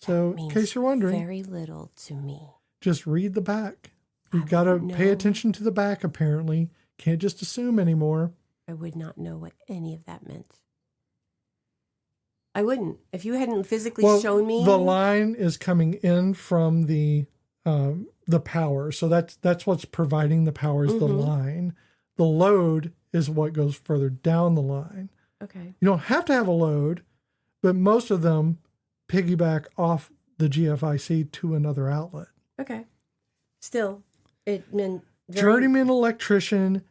So, in case you're wondering. Very little to me. Just read the back. You've got to pay attention to the back, apparently. Can't just assume anymore. I would not know what any of that meant. I wouldn't. If you hadn't physically shown me. The line is coming in from the power. So that's what's providing the power is the line. The load is what goes further down the line. Okay. You don't have to have a load, but most of them piggyback off the GFIC to another outlet. Okay. Still, it meant... Journeyman electrician,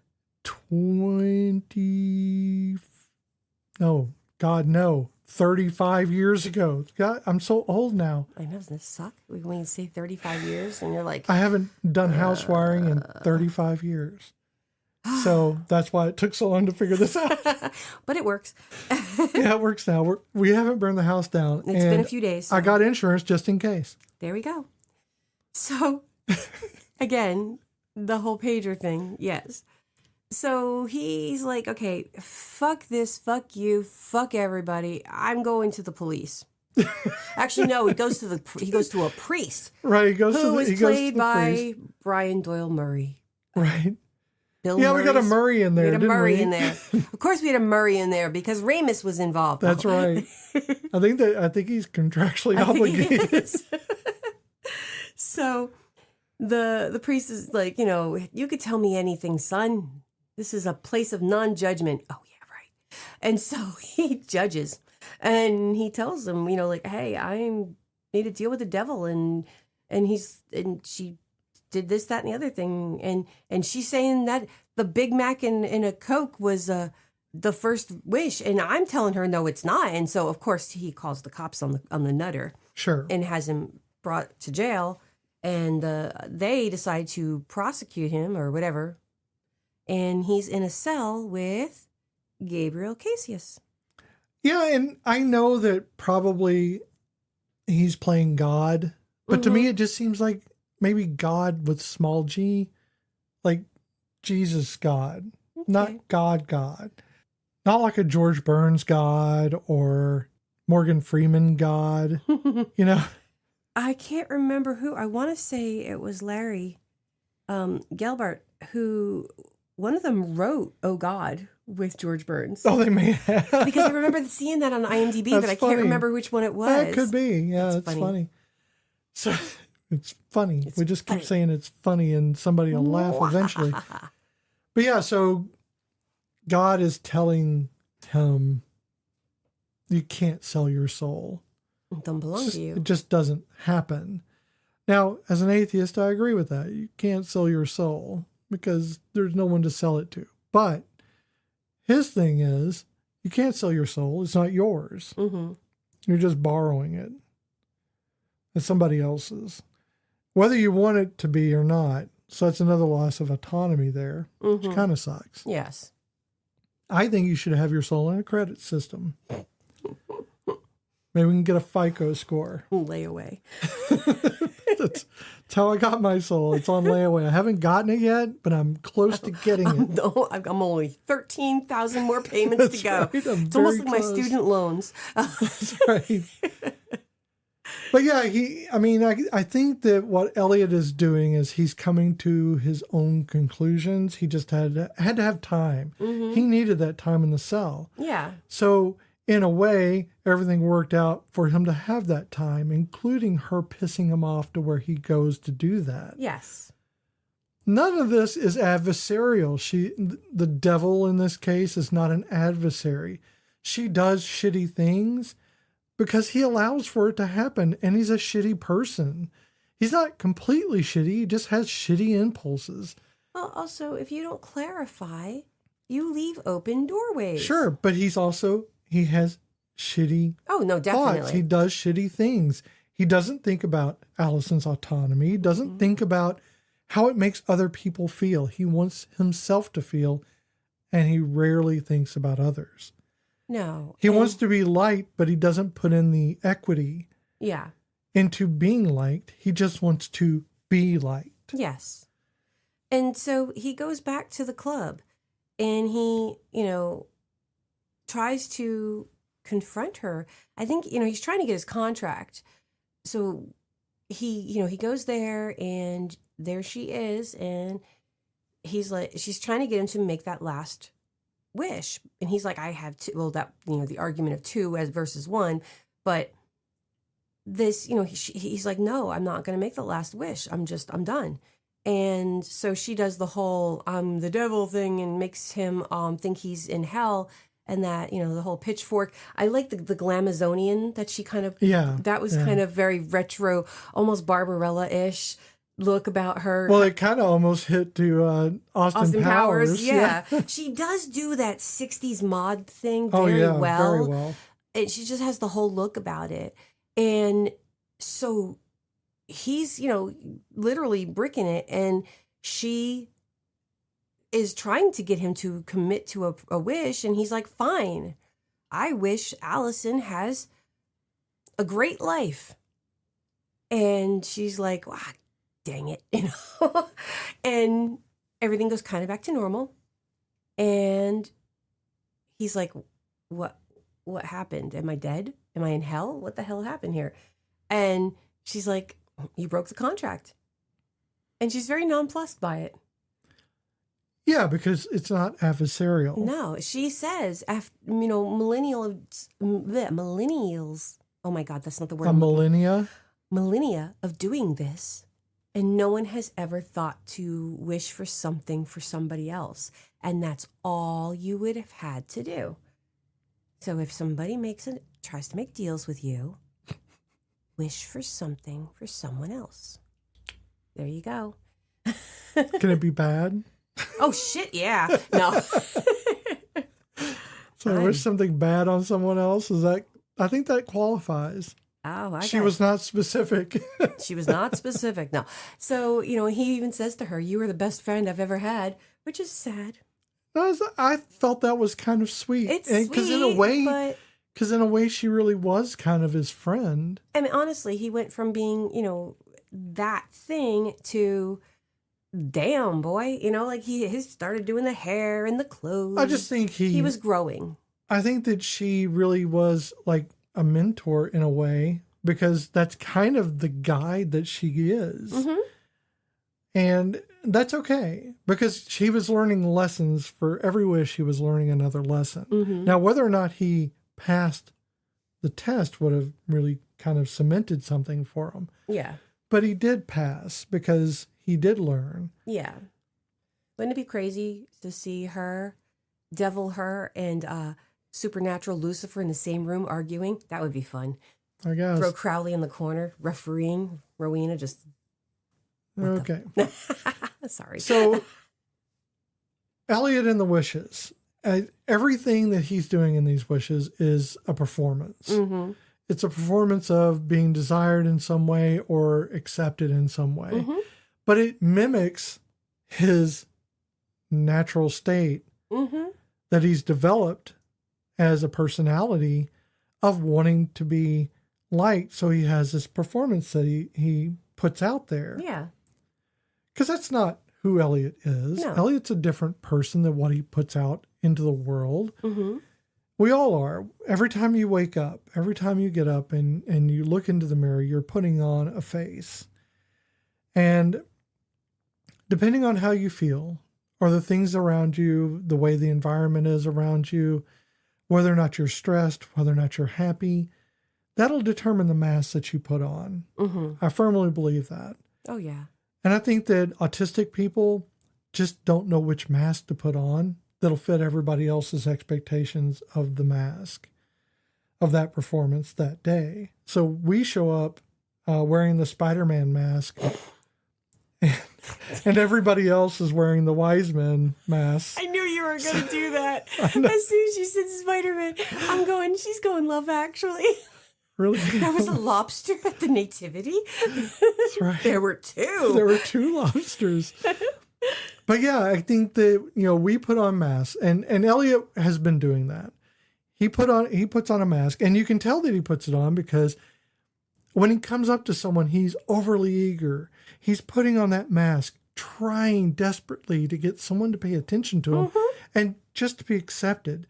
35 years ago. God, I'm so old now. I know, doesn't this suck? We can say 35 years, and you're like... I haven't done house wiring in 35 years. So that's why it took so long to figure this out. But it works. Yeah, it works now. We haven't burned the house down. It's been a few days. So. I got insurance just in case. There we go. So, again, the whole pager thing, yes. So he's like, okay, fuck this, fuck you, fuck everybody. I'm going to the police. Actually, no, he goes to a priest. Right, who was played by Brian Doyle Murray. Right. Bill we got a Murray in there. We had a Murray in there. Of course, we had a Murray in there because Ramis was involved. That's right. I think he's contractually obligated. So, the priest is like, you could tell me anything, son. This is a place of non-judgment. Oh yeah, right. And so he judges, and he tells him, hey, I need to deal with the devil, and she did this, that, and the other thing. And she's saying that the Big Mac and a Coke was the first wish. And I'm telling her, no, it's not. And so, of course, he calls the cops on the nutter. Sure. And has him brought to jail. And they decide to prosecute him or whatever. And he's in a cell with Gabriel Cassius. Yeah, and I know that probably he's playing God. But to me, it just seems like maybe God with small g, like Jesus God, not God. Not like a George Burns God or Morgan Freeman God, I can't remember who. I want to say it was Larry Gelbart, who one of them wrote "Oh God" with George Burns. Oh, they may have. Because I remember seeing that on IMDb, but I can't remember which one it was. That could be. Yeah, it's funny. So... It's funny. We just keep saying it's funny and somebody will laugh eventually. But yeah, so God is telling him, you can't sell your soul. It don't belong to you. It just doesn't happen. Now, as an atheist, I agree with that. You can't sell your soul because there's no one to sell it to. But his thing is, you can't sell your soul. It's not yours. Mm-hmm. You're just borrowing it. It's somebody else's. Whether you want it to be or not. So that's another loss of autonomy there, which kind of sucks. Yes. I think you should have your soul in a credit system. Maybe we can get a FICO score. Layaway. That's how I got my soul. It's on layaway. I haven't gotten it yet, but I'm close to getting it. No, I'm only 13,000 more payments to go. Right. It's almost like my student loans. That's right. But yeah, I think that what Elliot is doing is he's coming to his own conclusions. He just had to have time. Mm-hmm. He needed that time in the cell. Yeah. So in a way, everything worked out for him to have that time, including her pissing him off to where he goes to do that. Yes. None of this is adversarial. The devil in this case is not an adversary. She does shitty things because he allows for it to happen, and he's a shitty person. He's not completely shitty. He just has shitty impulses. Well, also, if you don't clarify, you leave open doorways. Sure, but he has shitty Oh, no, definitely. thoughts. He does shitty things. He doesn't think about Allison's autonomy. He doesn't think about how it makes other people feel. He wants himself to feel, and he rarely thinks about others. No. He wants to be liked, but he doesn't put in the equity Yeah. into being liked. He just wants to be liked. Yes. And so he goes back to the club and he, tries to confront her. I think, he's trying to get his contract. So he goes there and there she is. And he's like, she's trying to get him to make that last wish. And he's like, I have two. Well, that, the argument of two as versus one. But this, he's like, no, I'm not going to make the last wish. I'm done. And so she does the whole I'm the devil thing and makes him think he's in hell, and that, the whole pitchfork. I like the Glamazonian that she kind of, that was kind of very retro, almost Barbarella-ish look about her. Well, it kind of almost hit to Austin Powers. Yeah. She does do that 60s mod thing Very well. well. And she just has the whole look about it. And so he's, literally bricking it. And she is trying to get him to commit to a wish. And he's like, fine, I wish Allison has a great life. And she's like, dang it, and everything goes kind of back to normal. And he's like, what happened? Am I dead? Am I in hell? What the hell happened here? And she's like, you broke the contract. And she's very nonplussed by it. Yeah, because it's not adversarial. No, she says, millennials. Oh my God, that's not the word. Millennia of doing this. And no one has ever thought to wish for something for somebody else. And that's all you would have had to do. So if somebody tries to make deals with you, wish for something for someone else. There you go. Can it be bad? Oh, shit, yeah. No. So I wish something bad on someone else? I think that qualifies. Oh, she was not specific. She was not specific, no. So, he even says to her, you were the best friend I've ever had, which is sad. I felt that was kind of sweet. It's sweet, because in a way, she really was kind of his friend. I mean, honestly, he went from being, that thing to, damn, boy, he started doing the hair and the clothes. I just think he was growing. I think that she really was like a mentor in a way, because that's kind of the guide that she is. Mm-hmm. And that's okay, because she was learning lessons for every wish. He was learning another lesson. Mm-hmm. Now, whether or not he passed the test would have really kind of cemented something for him. Yeah. But he did pass because he did learn. Yeah. Wouldn't it be crazy to see her, devil her, and supernatural Lucifer in the same room arguing? That would be fun. I guess. Throw Crowley in the corner, refereeing, Rowena just Okay. Sorry. So, Elliot and the wishes. Everything that he's doing in these wishes is a performance. Mm-hmm. It's a performance of being desired in some way or accepted in some way. Mm-hmm. But it mimics his natural state Mm-hmm. that he's developed as a personality of wanting to be liked. So he has this performance that he puts out there. Yeah. Because that's not who Elliot is. No. Elliot's a different person than what he puts out into the world. Mm-hmm. We all are. Every time you wake up, every time you get up and you look into the mirror, you're putting on a face. And depending on how you feel, or the things around you, the way the environment is around you, whether or not you're stressed, whether or not you're happy, that'll determine the mask that you put on. Mm-hmm. I firmly believe that. Oh, yeah. And I think that autistic people just don't know which mask to put on that'll fit everybody else's expectations of the mask, of that performance that day. So we show up wearing the Spider-Man mask, and everybody else is wearing the Wise Man mask. I knew you were going to do that. As soon as you said Spider-Man, she's going Love Actually. Really? There was a lobster at the nativity. That's right. There were two. There were two lobsters. But yeah, I think that, we put on masks, and Elliot has been doing that. He puts on a mask, and you can tell that he puts it on because when he comes up to someone, he's overly eager. He's putting on that mask, trying desperately to get someone to pay attention to him and just to be accepted.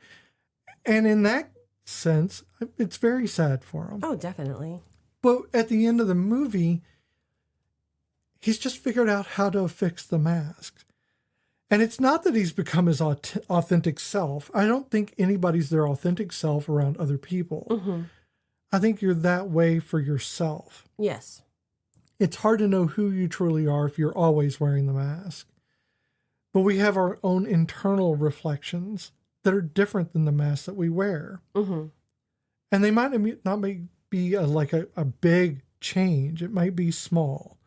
And in that sense, it's very sad for him. Oh, definitely. But at the end of the movie, he's just figured out how to fix the mask. And it's not that he's become his authentic self. I don't think anybody's their authentic self around other people. Mm-hmm. I think you're that way for yourself. Yes. It's hard to know who you truly are if you're always wearing the mask. But we have our own internal reflections that are different than the mask that we wear. Mm-hmm. And they might not be a big change. It might be small.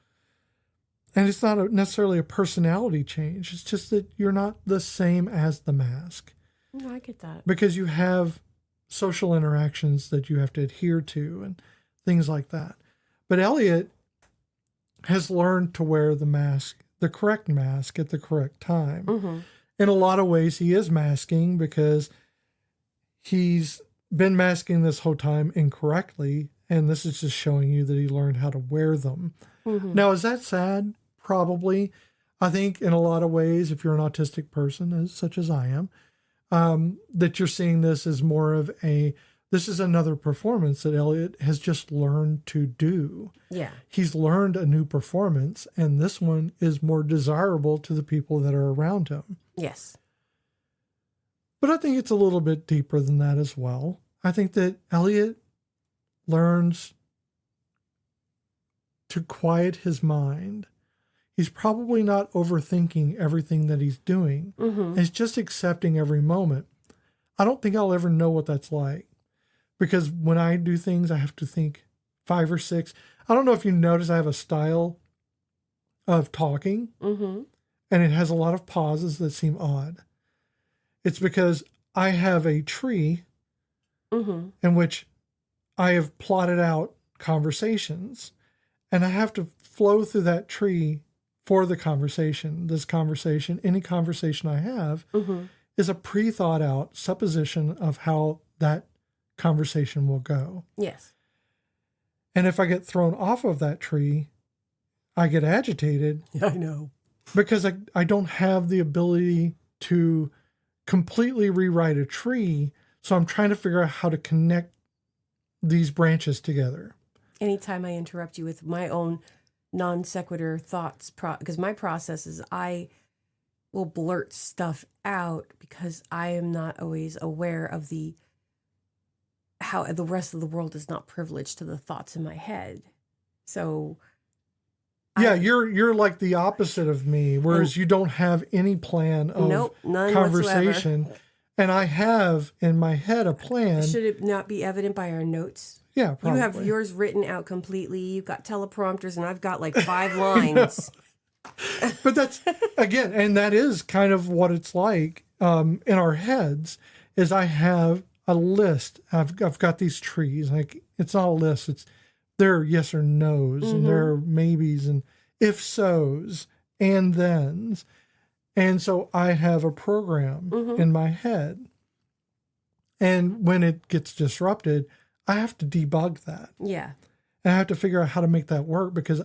And it's not necessarily a personality change. It's just that you're not the same as the mask. No, I get that. Because you have social interactions that you have to adhere to and things like that. But Elliot has learned to wear the correct mask at the correct time. Mm-hmm. In a lot of ways, he is masking because he's been masking this whole time incorrectly. And this is just showing you that he learned how to wear them. Mm-hmm. Now, is that sad? Probably. I think in a lot of ways, if you're an autistic person, such as I am, that you're seeing this as more of this is another performance that Elliot has just learned to do. Yeah. He's learned a new performance, and this one is more desirable to the people that are around him. Yes. But I think it's a little bit deeper than that as well. I think that Elliot learns to quiet his mind. He's probably not overthinking everything that he's doing. Mm-hmm. He's just accepting every moment. I don't think I'll ever know what that's like. Because when I do things, I have to think 5 or 6. I don't know if you notice I have a style of talking. Mm-hmm. And it has a lot of pauses that seem odd. It's because I have a tree in which I have plotted out conversations. And I have to flow through that tree for the conversation. This conversation, any conversation I have, is a pre-thought out supposition of how that conversation will go. Yes. And if I get thrown off of that tree, I get agitated. I know. Because I don't have the ability to completely rewrite a tree. So I'm trying to figure out how to connect these branches together. Anytime I interrupt you with my own non sequitur thoughts, because my process is I will blurt stuff out because I am not always aware of how the rest of the world is not privileged to the thoughts in my head. So yeah, you're like the opposite of me, whereas you don't have any plan of none conversation. whatsoever. And I have in my head a plan. Should it not be evident by our notes? Yeah, probably. You have yours written out completely. You've got teleprompters, and I've got like 5 lines. But that's, again, and that is kind of what it's like in our heads, is I have a list. I've got these trees. Like, it's not a list. There are yes or no's, and there are maybes and if so's and thens. And so I have a program in my head. And when it gets disrupted, I have to debug that. Yeah. And I have to figure out how to make that work, because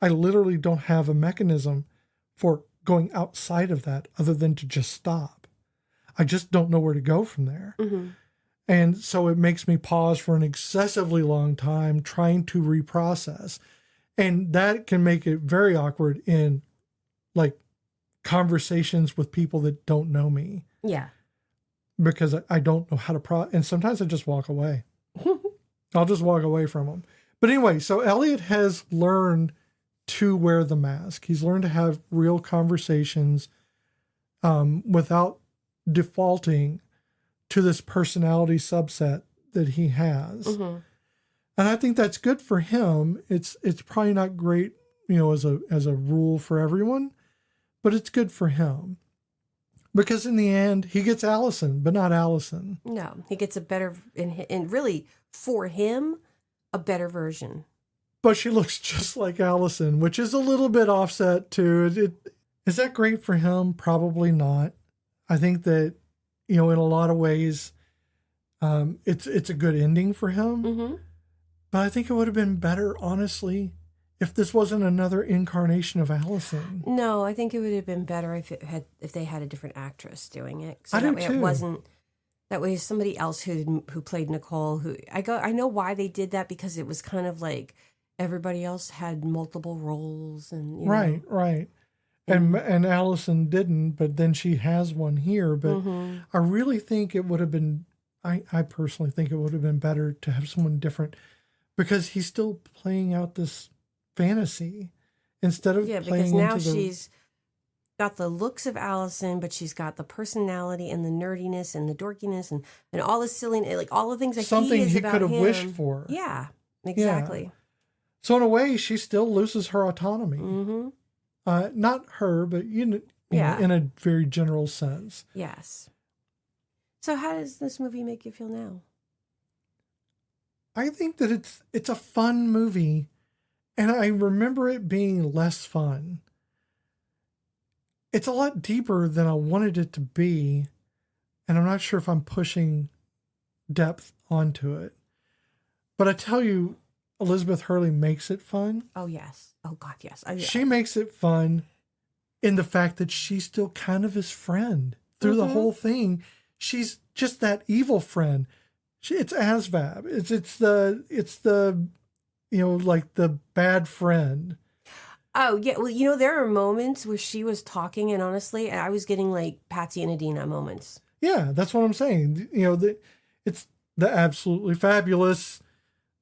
I literally don't have a mechanism for going outside of that other than to just stop. I just don't know where to go from there. And so it makes me pause for an excessively long time trying to reprocess. And that can make it very awkward in like conversations with people that don't know me. Yeah. Because I don't know how to and sometimes I just walk away. I'll just walk away from them. But anyway, so Elliot has learned to wear the mask. He's learned to have real conversations without defaulting to this personality subset that he has. And I think that's good for him. It's probably not great, as a rule for everyone, but it's good for him. Because in the end, he gets Allison, but not Allison. No, he gets a better, and really, for him, a better version. But she looks just like Allison, which is a little bit offset too. Is that great for him? Probably not. I think that, in a lot of ways, it's a good ending for him. But I think it would have been better, honestly, if this wasn't another incarnation of Allison. No, I think it would have been better if they had a different actress doing it. So I that do way too. It wasn't. That way, somebody else who played Nicole. Who I know why they did that, because it was kind of like everybody else had multiple roles, and right. And Allison didn't, but then she has one here. But I really think it would have been. I personally think it would have been better to have someone different, because he's still playing out this fantasy instead of because playing now into she's got the looks of Allison, but she's got the personality and the nerdiness and the dorkiness and all the silliness, like all the things that something he about could have him. wished for. Yeah, exactly. Yeah. So in a way, she still loses her autonomy. Not her, but you know, in a very general sense. Yes. So how does this movie make you feel now? I think that it's a fun movie, and I remember it being less fun. It's a lot deeper than I wanted it to be, and I'm not sure if I'm pushing depth onto it. But I tell you, Elizabeth Hurley makes it fun. Oh, yes. Oh, God, yes. She makes it fun in the fact that she's still kind of his friend through the whole thing. She's just that evil friend. It's ASVAB. It's the like the bad friend. Oh, yeah. Well, there are moments where she was talking, and honestly, I was getting like Patsy and Adina moments. Yeah, that's what I'm saying. It's the absolutely fabulous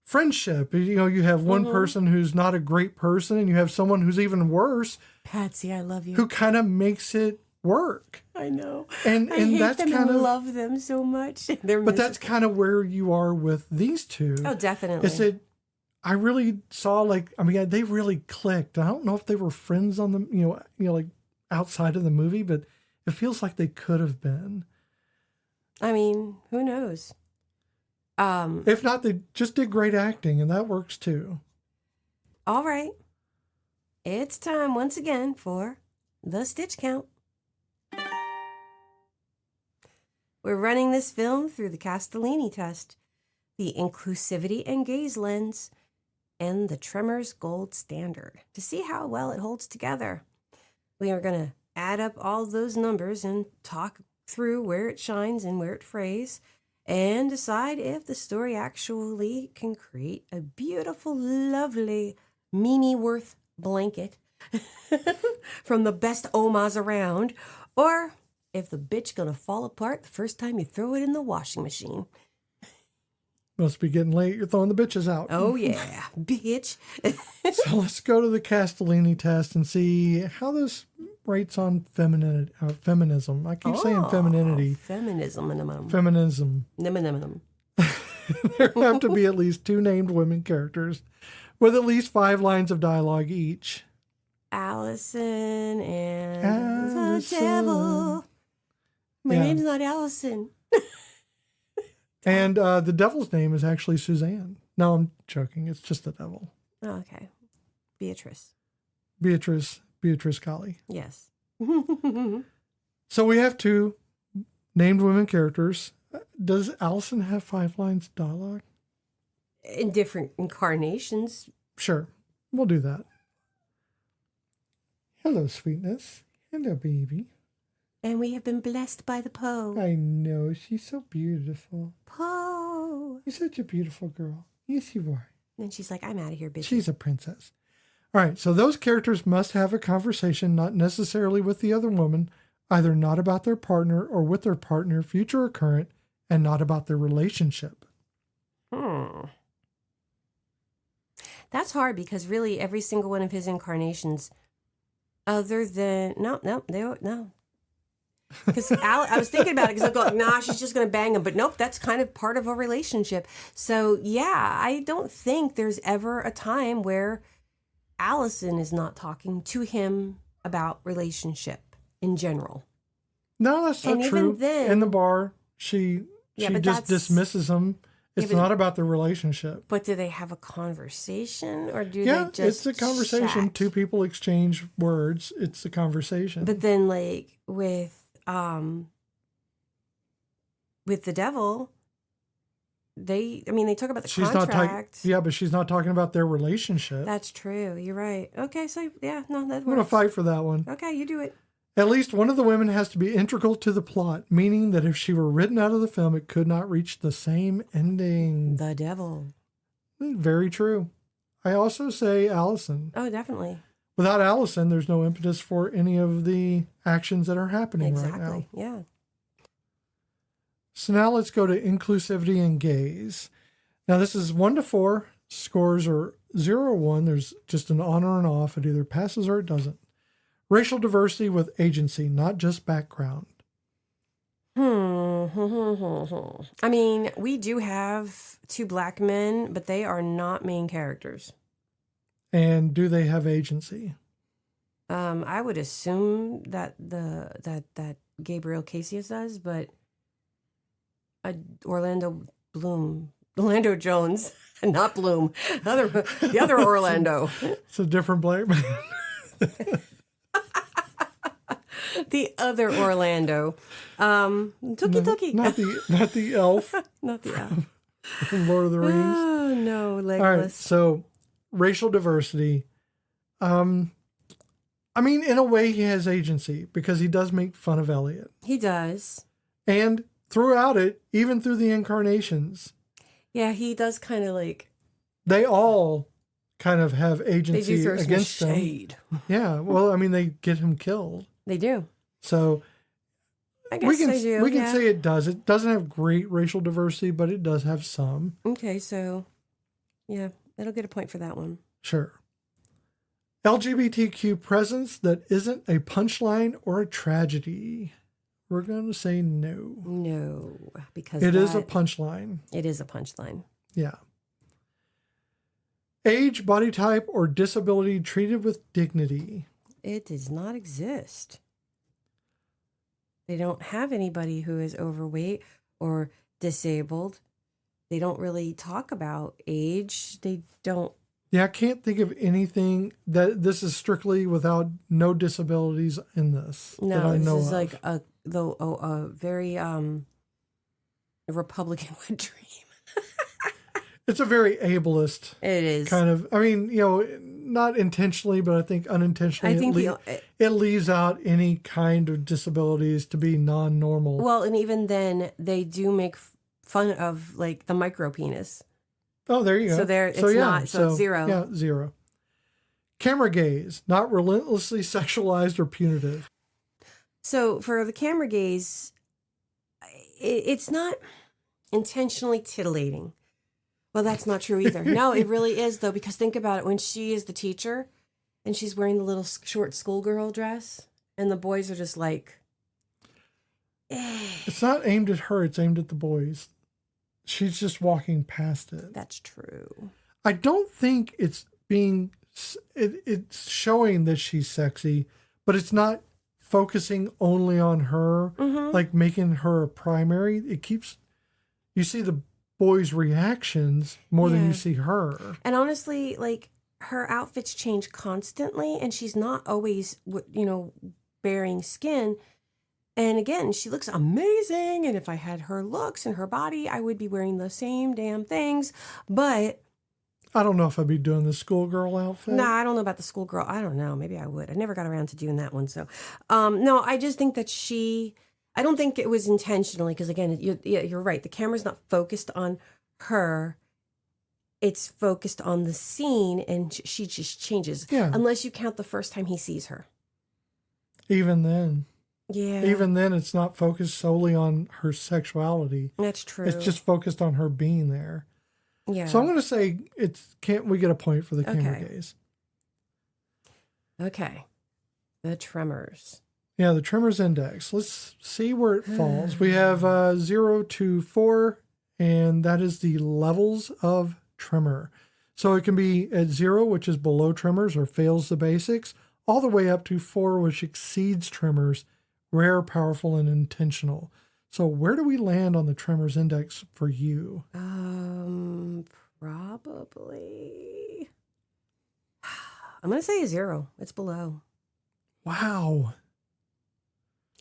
friendship. You have one person who's not a great person, and you have someone who's even worse. Patsy, I love you. Who kind of makes it work. I know. And I hate that's them kind and of love them so much. But that's kind of where you are with these two. Oh, definitely. Is that I really saw they really clicked. I don't know if they were friends on the like outside of the movie, but it feels like they could have been. I mean, who knows? If not, they just did great acting, and that works too. All right. It's time once again for the Stitch Count. We're running this film through the Castellini test, the inclusivity and gaze lens, and the Tremors gold standard to see how well it holds together. We are going to add up all those numbers and talk through where it shines and where it frays, and decide if the story actually can create a beautiful, lovely Mimi-worth blanket from the best omas around, or if the bitch gonna fall apart the first time you throw it in the washing machine. Must be getting late. You're throwing the bitches out. Oh, yeah, bitch. So let's go to the Castellini test and see how this rates on feminism. I keep saying femininity. Feminism. Feminism. There have to be at least 2 named women characters with at least 5 lines of dialogue each. Allison and Allison. the devil. My Yeah. name's not Allison. And the devil's name is actually Suzanne. No, I'm joking. It's just the devil. Oh, okay. Beatrice. Beatrice Colley. Yes. So we have 2 named women characters. Does Allison have 5 lines of dialogue? In different incarnations. Sure. We'll do that. Hello, sweetness. Hello, baby. And we have been blessed by the Poe. I know. She's so beautiful. Poe. You're such a beautiful girl. Yes, you are. And she's like, I'm out of here, bitch. She's a princess. All right. So those characters must have a conversation, not necessarily with the other woman, either not about their partner or with their partner, future or current, and not about their relationship. That's hard because really every single one of his incarnations, other than no. Because I was thinking about it because I go, nah, she's just going to bang him. But nope, that's kind of part of a relationship. So yeah, I don't think there's ever a time where Allison is not talking to him about relationship in general. No, that's not And true. even then- In the bar, she but just that's- dismisses him. It's but- not about the relationship. But do they have a conversation or do Yeah, they just it's a conversation. chat? 2 people exchange words. It's a conversation. But then like with the devil, they talk about the she's not contract. talking. Yeah, but she's not talking about their relationship. That's true. You're right. Okay, so yeah, no, that I'm going to works. fight for that one. Okay, you do it. At least one of the women has to be integral to the plot, meaning that if she were written out of the film, it could not reach the same ending. The devil. Very true. I also say Allison. Oh, definitely. Without Allison, there's no impetus for any of the actions that are happening right now. Exactly. Yeah. So now let's go to inclusivity and gaze. Now this is 1 to 4. Scores are 0 or 1. There's just an on or an off. It either passes or it doesn't. Racial diversity with agency, not just background. I mean, we do have 2 black men, but they are not main characters. And do they have agency? I would assume that that Gabriel Casillas does, but Orlando Jones, not Bloom, the other Orlando, It's a different black man. the other Orlando, Tookie. Not the elf Not the elf. from Lord of the Rings. Oh no, legless. All right, so racial diversity. I mean, in a way, he has agency because he does make fun of Elliot. He does. And throughout it, even through the incarnations, Yeah, he does kind of like. they all kind of have They agency do throw some against him. shade. Yeah, well, I mean, they get him killed. They do. So I guess they do. we can yeah. say it does. It doesn't have great racial diversity, but it does have some. Okay, so yeah, it'll get a point for that one. Sure. LGBTQ presence that isn't a punchline or a tragedy. We're going to say no. No, because It is a punchline. It is a punchline. Yeah. Age, body type, or disability treated with dignity. It does not exist. They don't have anybody who is overweight or disabled. They don't really talk about age. They don't. Yeah, I can't think of anything that this is strictly without no disabilities in this. that No, I this know is of. like a very Republican wet dream. It's a very ableist It is. kind of. I mean, not intentionally, but I think unintentionally. I think it leaves out any kind of disabilities to be non-normal. well, and even then, they do make fun of like the micro penis. Oh, there you go. So it's not. So it's 0. Yeah, 0. Camera gaze, not relentlessly sexualized or punitive. So for the camera gaze, it's not intentionally titillating. Well, that's not true either. No, it really is, though, because think about it. When she is the teacher and she's wearing the little short schoolgirl dress and the boys are just like... It's not aimed at her. It's aimed at the boys. She's just walking past it. That's true. I don't think it's being it's showing that she's sexy, but it's not focusing only on her, like making her a primary. It keeps, you see the boys' reactions more than you see her. And honestly, like, her outfits change constantly, and she's not always, bearing skin. And again, she looks amazing. And if I had her looks and her body, I would be wearing the same damn things. But I don't know if I'd be doing the schoolgirl outfit. No, I don't know about the schoolgirl. I don't know. Maybe I would. I never got around to doing that one. So, no, I just think that I don't think it was intentionally, because again, you're right. The camera's not focused on her. It's focused on the scene, and she just changes. Yeah. Unless you count the first time he sees her. Even then. Yeah. Even then, it's not focused solely on her sexuality. That's true. It's just focused on her being there. Yeah. So I'm going to say can't we get a point for the camera gaze? Okay. The Tremors. Yeah, the Tremors index. Let's see where it falls. We have 0 to 4, and that is the levels of tremor. So it can be at 0, which is below tremors or fails the basics, all the way up to 4, which exceeds tremors, rare, powerful, and intentional. So where do we land on the Tremors index for you? Probably. I'm going to say a 0. It's below. Wow.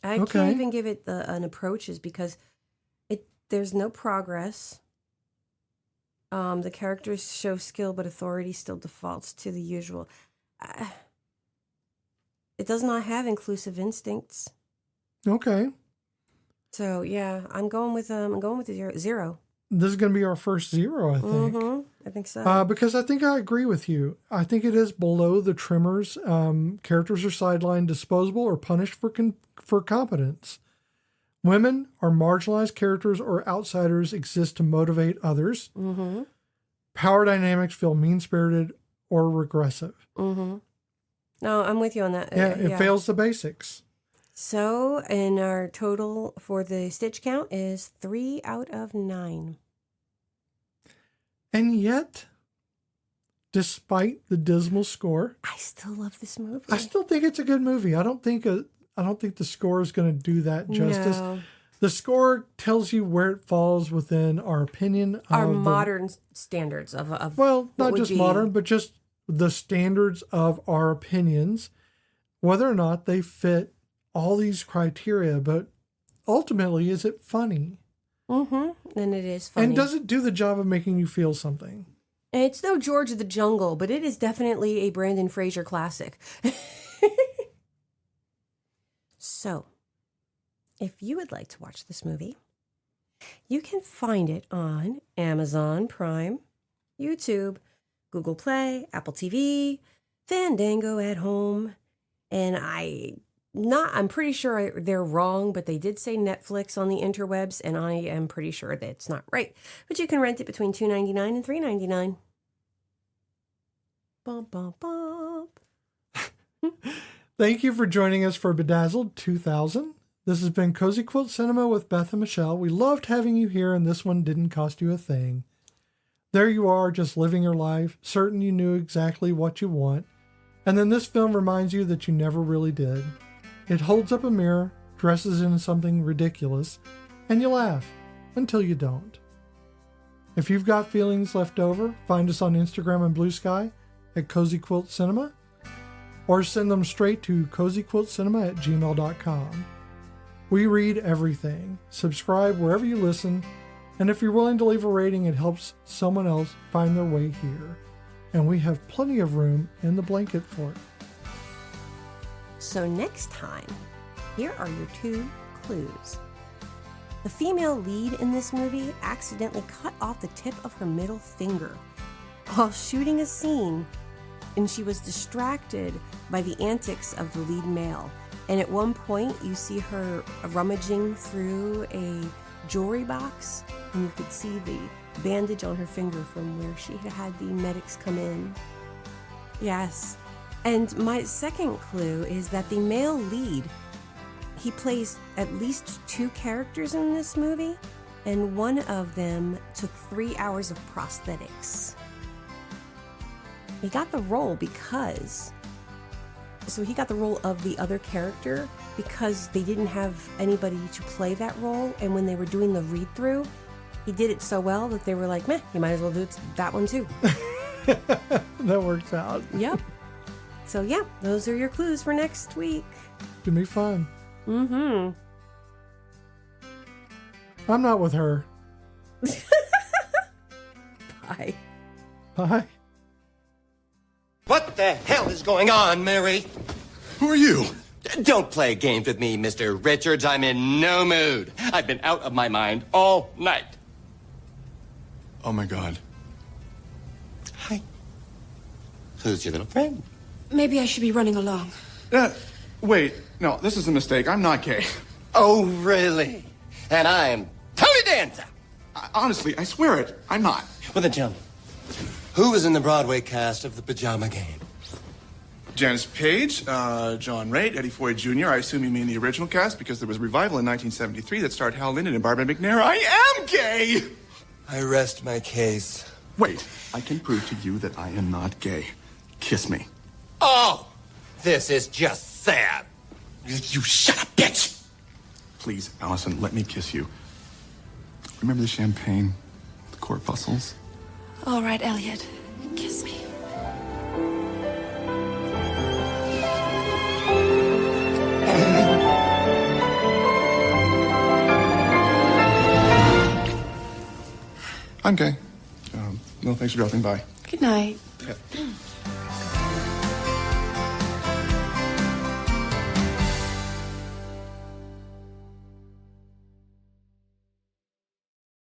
I can't even give it an approaches because there's no progress. The characters show skill, but authority still defaults to the usual. It does not have inclusive instincts. Okay. So yeah, I'm going with a 0. This is going to be our first 0, I think. I think so. Because I think I agree with you. I think it is below the Tremors. Characters are sidelined, disposable, or punished for competence. Women are marginalized characters or outsiders exist to motivate others. Power dynamics feel mean-spirited or regressive. No, I'm with you on that. Yeah, it fails the basics. So, and our total for the stitch count is 3 out of 9. And yet, despite the dismal score, I still love this movie. I still think it's a good movie. I don't think the score is going to do that justice. No. The score tells you where it falls within our opinion. Our modern standards of well, not just modern, but just the standards of our opinions, whether or not they fit all these criteria. But ultimately, is it funny? And it is funny. And does it do the job of making you feel something? And it's no George of the Jungle, but it is definitely a Brendan Fraser classic. So, if you would like to watch this movie, you can find it on Amazon Prime, YouTube, Google Play, Apple TV, Fandango at home, and I'm pretty sure they're wrong, but they did say Netflix on the interwebs, and I am pretty sure that it's not right. But you can rent it between $2.99 and $3.99. Bump, bump, bump. Thank you for joining us for Bedazzled 2000. This has been Cozy Quilt Cinema with Beth and Michelle. We loved having you here, and this one didn't cost you a thing. There you are, just living your life, certain you knew exactly what you want, and then this film reminds you that you never really did. It holds up a mirror, dresses in something ridiculous, and you laugh until you don't. If you've got feelings left over, find us on Instagram and Blue Sky at Cozy Quilt Cinema, or send them straight to cozyquiltcinema@gmail.com. We read everything. Subscribe wherever you listen, and if you're willing to leave a rating, it helps someone else find their way here. And we have plenty of room in the blanket for it. So next time, here are your 2 clues. The female lead in this movie accidentally cut off the tip of her middle finger while shooting a scene, and she was distracted by the antics of the lead male. And at one point, you see her rummaging through a jewelry box, and you could see the bandage on her finger from where she had the medics come in. Yes. And my second clue is that the male lead, he plays at least 2 characters in this movie, and one of them took 3 hours of prosthetics. He got the role because... So he got the role of the other character because they didn't have anybody to play that role. And when they were doing the read-through, he did it so well that they were like, meh, you might as well do that one too. That works out. Yep. So yeah, those are your clues for next week. Give me fun. Mm-hmm. I'm not with her. Bye. Bye. What the hell is going on, Mary? Who are you? Don't play games with me, Mr. Richards. I'm in no mood. I've been out of my mind all night. Oh my God. Hi. Who's your little friend? Maybe I should be running along. Wait. No, this is a mistake. I'm not gay. Oh, really? And I'm Tony Danza. Honestly, I swear it. I'm not. Well, then tell me, who was in the Broadway cast of The Pajama Game? Janice Page, John Raitt, Eddie Foy Jr. I assume you mean the original cast because there was a revival in 1973 that starred Hal Linden and Barbara McNair. I am gay! I rest my case. Wait, I can prove to you that I am not gay. Kiss me. Oh, this is just sad. You shut up, bitch! Please, Allison, let me kiss you. Remember the champagne? The corpuscles? All right, Elliot. Kiss me. I'm gay. No, thanks for dropping by. Good night. Yeah.